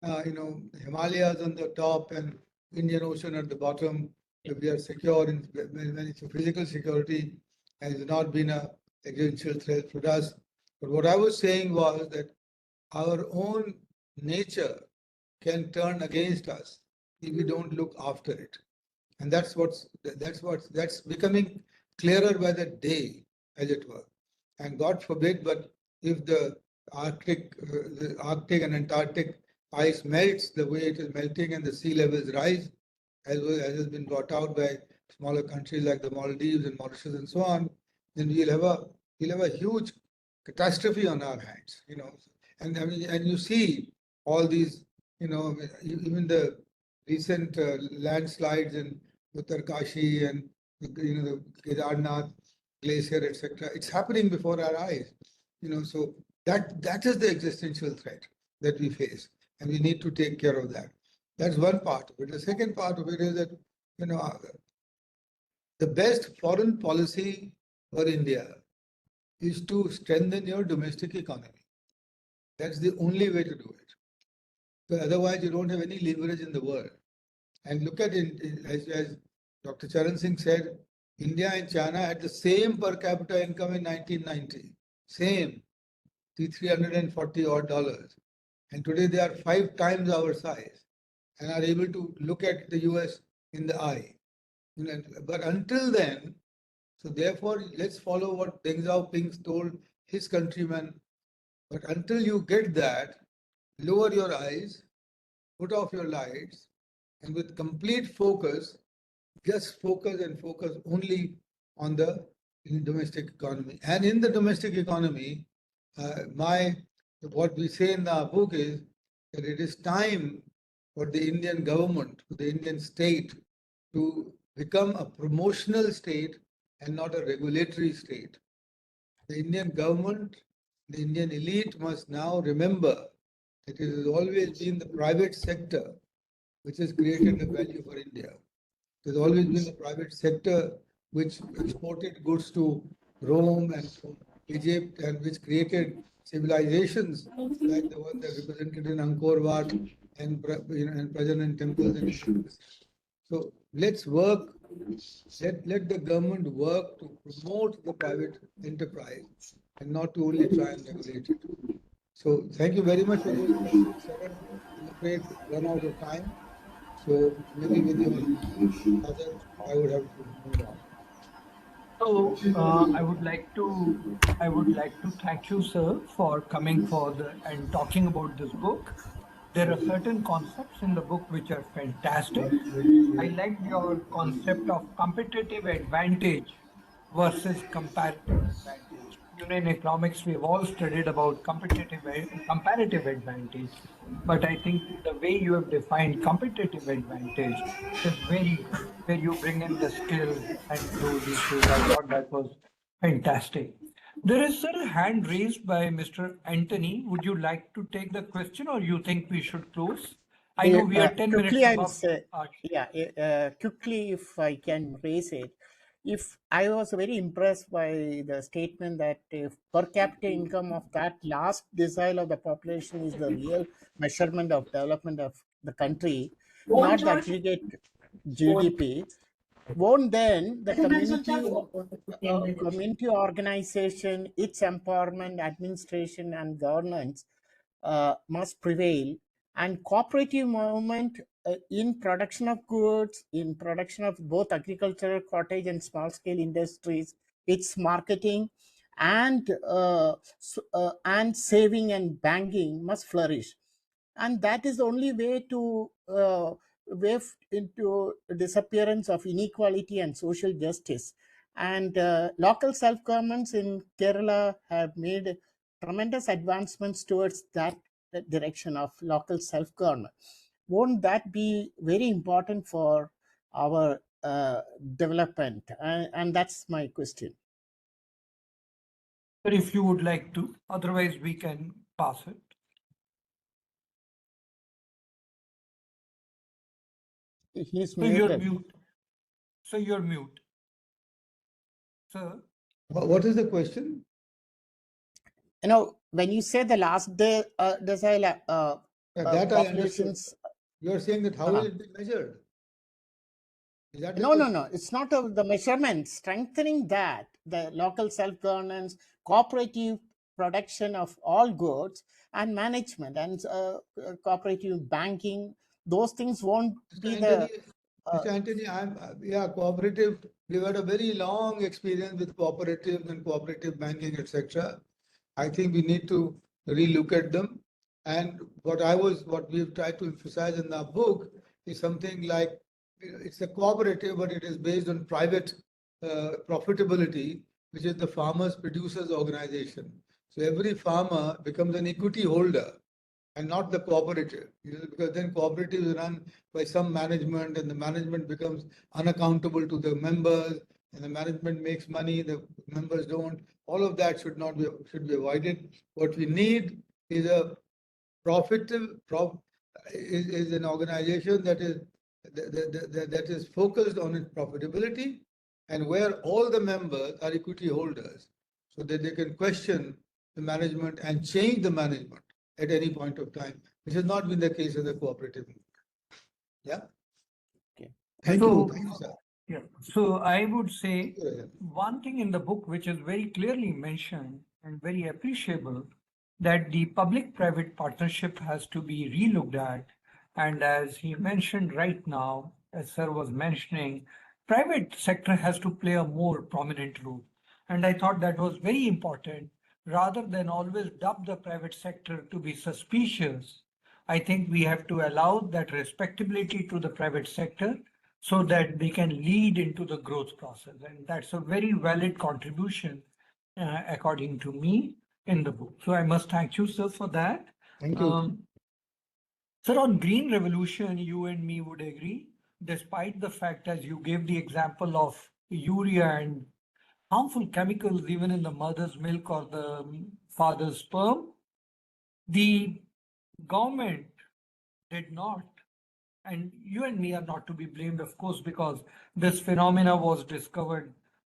Himalayas on the top and Indian Ocean at the bottom, if we are secure when it's a physical security, has not been a existential threat for us. But what I was saying was that our own nature can turn against us if we don't look after it. And that's becoming clearer by the day, as it were. And God forbid, but if the Arctic and Antarctic ice melts the way it is melting and the sea levels rise, as has been brought out by smaller countries like the Maldives and Mauritius and so on, then we'll have a huge catastrophe on our hands. And I mean, and you see all these, even the recent landslides in Uttarkashi and the Kedarnath glacier, etc. It's happening before our eyes. So that is the existential threat that we face, and we need to take care of that. That's one part of it. The second part of it is that the best foreign policy for India is to strengthen your domestic economy. That's the only way to do it. So otherwise, you don't have any leverage in the world. And look at it, as Dr. Charan Singh said, India and China had the same per capita income in 1990, same, $340 odd. And today they are 5 times our size and are able to look at the US in the eye. But until then, so therefore, let's follow what Deng Xiaoping told his countrymen. But until you get that, lower your eyes, put off your lights, and with complete focus, just focus and focus only on the domestic economy. And in the domestic economy, what we say in the book is that it is time for the Indian government, for the Indian state, to become a promotional state and not a regulatory state. The Indian government, the Indian elite must now remember that it has always been the private sector which has created the value for India. It has always been the private sector which exported goods to Rome and to Egypt, and which created civilizations like the one that represented in Angkor Wat and present in temples in Egypt. So let's work. Let the government work to promote the private enterprise and not to only try and regulate it. So thank you very much for those questions, Sharon. I'm afraid we've run out of time. So maybe with your other, I would have to move on. So I would like to thank you, sir, for coming and talking about this book. There are certain concepts in the book which are fantastic. I like your concept of competitive advantage versus comparative advantage. In economics, we've all studied about comparative advantage, but I think the way you have defined competitive advantage is very good, where you bring in the skills and those issues. I thought that was fantastic. There is a hand raised by Mr. Anthony. Would you like to take the question or you think we should close? I know we are 10 minutes Quickly, I'll above. say, quickly, if I can raise it, if I was very impressed by the statement that if per capita income of that last decile of the population is the real measurement of development of the country, not the aggregate GDP, won't then the community organization, its empowerment, administration, and governance must prevail, and cooperative movement in production of goods, in production of both agricultural, cottage, and small scale industries, its marketing, and saving and banking must flourish, and that is the only way to wave into disappearance of inequality and social justice. And local self-governments in Kerala have made tremendous advancements towards that direction of local self-government. Won't that be very important for our development? And that's my question. But if you would like to, otherwise we can pass it. He's So you're muted. mute. So you're mute. Sir, What is the question? You know, when you say the last decile Yeah, that I understood. populations, You're saying that how will it be measured? Is that the no, question? it's not the measurement. Strengthening that, the local self-governance, cooperative production of all goods, and management, and cooperative banking, those things won't be the. Mr. Anthony, cooperative. We've had a very long experience with cooperatives and cooperative banking, etc. I think we need to relook at them. And what we've tried to emphasize in our book is something like it's a cooperative, but it is based on private profitability, which is the farmers producers organization. So every farmer becomes an equity holder and not the cooperative, because then cooperative is run by some management and the management becomes unaccountable to the members and the management makes money, the members don't. All of that should be avoided. What we need is a is an organization that is focused on its profitability and where all the members are equity holders so that they can question the management and change the management at any point of time, which has not been the case in the cooperative movement. Yeah. Okay. Thank So- you. Thank you, sir. yeah. So I would say Yeah. one thing in the book which is very clearly mentioned and very appreciable, that the public-private partnership has to be relooked at. And as he mentioned right now, as sir was mentioning, private sector has to play a more prominent role. And I thought that was very important. Rather than always dub the private sector to be suspicious, I think we have to allow that respectability to the private sector so that they can lead into the growth process. And that's a very valid contribution, according to me, in the book. So I must thank you, sir, for that. Thank you. Sir, on green revolution, you and me would agree, despite the fact, as you gave the example of urea and harmful chemicals even in the mother's milk or the father's sperm, the government did not. And you and me are not to be blamed, of course, because this phenomena was discovered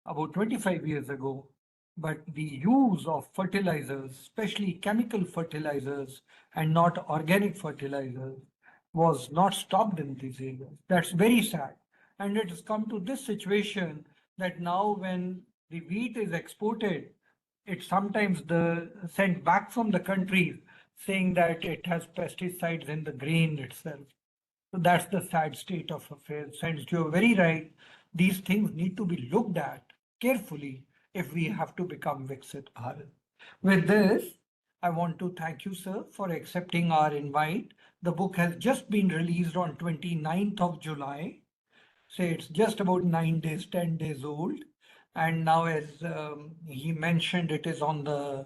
about 25 years ago. But the use of fertilizers, especially chemical fertilizers and not organic fertilizers, was not stopped in these areas. That's very sad. And it has come to this situation that now when the wheat is exported, it's sometimes sent back from the country saying that it has pesticides in the grain itself. So that's the sad state of affairs. And you're very right. These things need to be looked at carefully if we have to become Viksit Bharat. With this, I want to thank you, sir, for accepting our invite. The book has just been released on 29th of July. Say it's just about 9 days, 10 days old. And now, as he mentioned, it is on the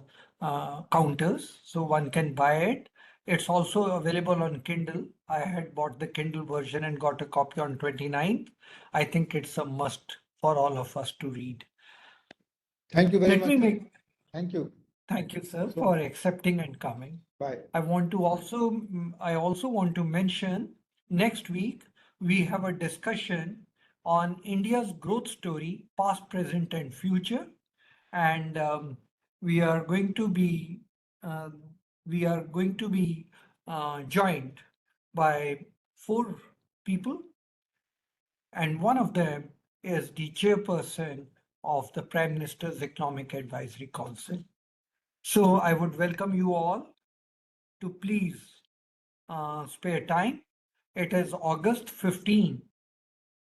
counters, so one can buy it. It's also available on Kindle. I had bought the Kindle version and got a copy on 29th. I think it's a must for all of us to read. Thank you very Let much. me make Thank you. Thank you, sir, So- for accepting and coming. Bye. I also want to mention next week we have a discussion on India's growth story, past, present, and future, and we are going to be uh, joined by 4 people, and one of them is the chairperson of the Prime Minister's Economic Advisory Council. So I would welcome you all to please spare time. It is August 15,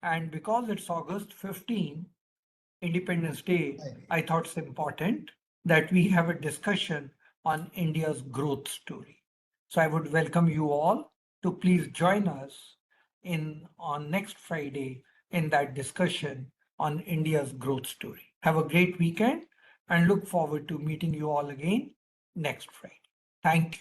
and because it's August 15, Independence Day, I thought it's important that we have a discussion on India's growth story. So I would welcome you all to please join us on next Friday in that discussion on India's growth story. Have a great weekend and look forward to meeting you all again next Friday. Thank you.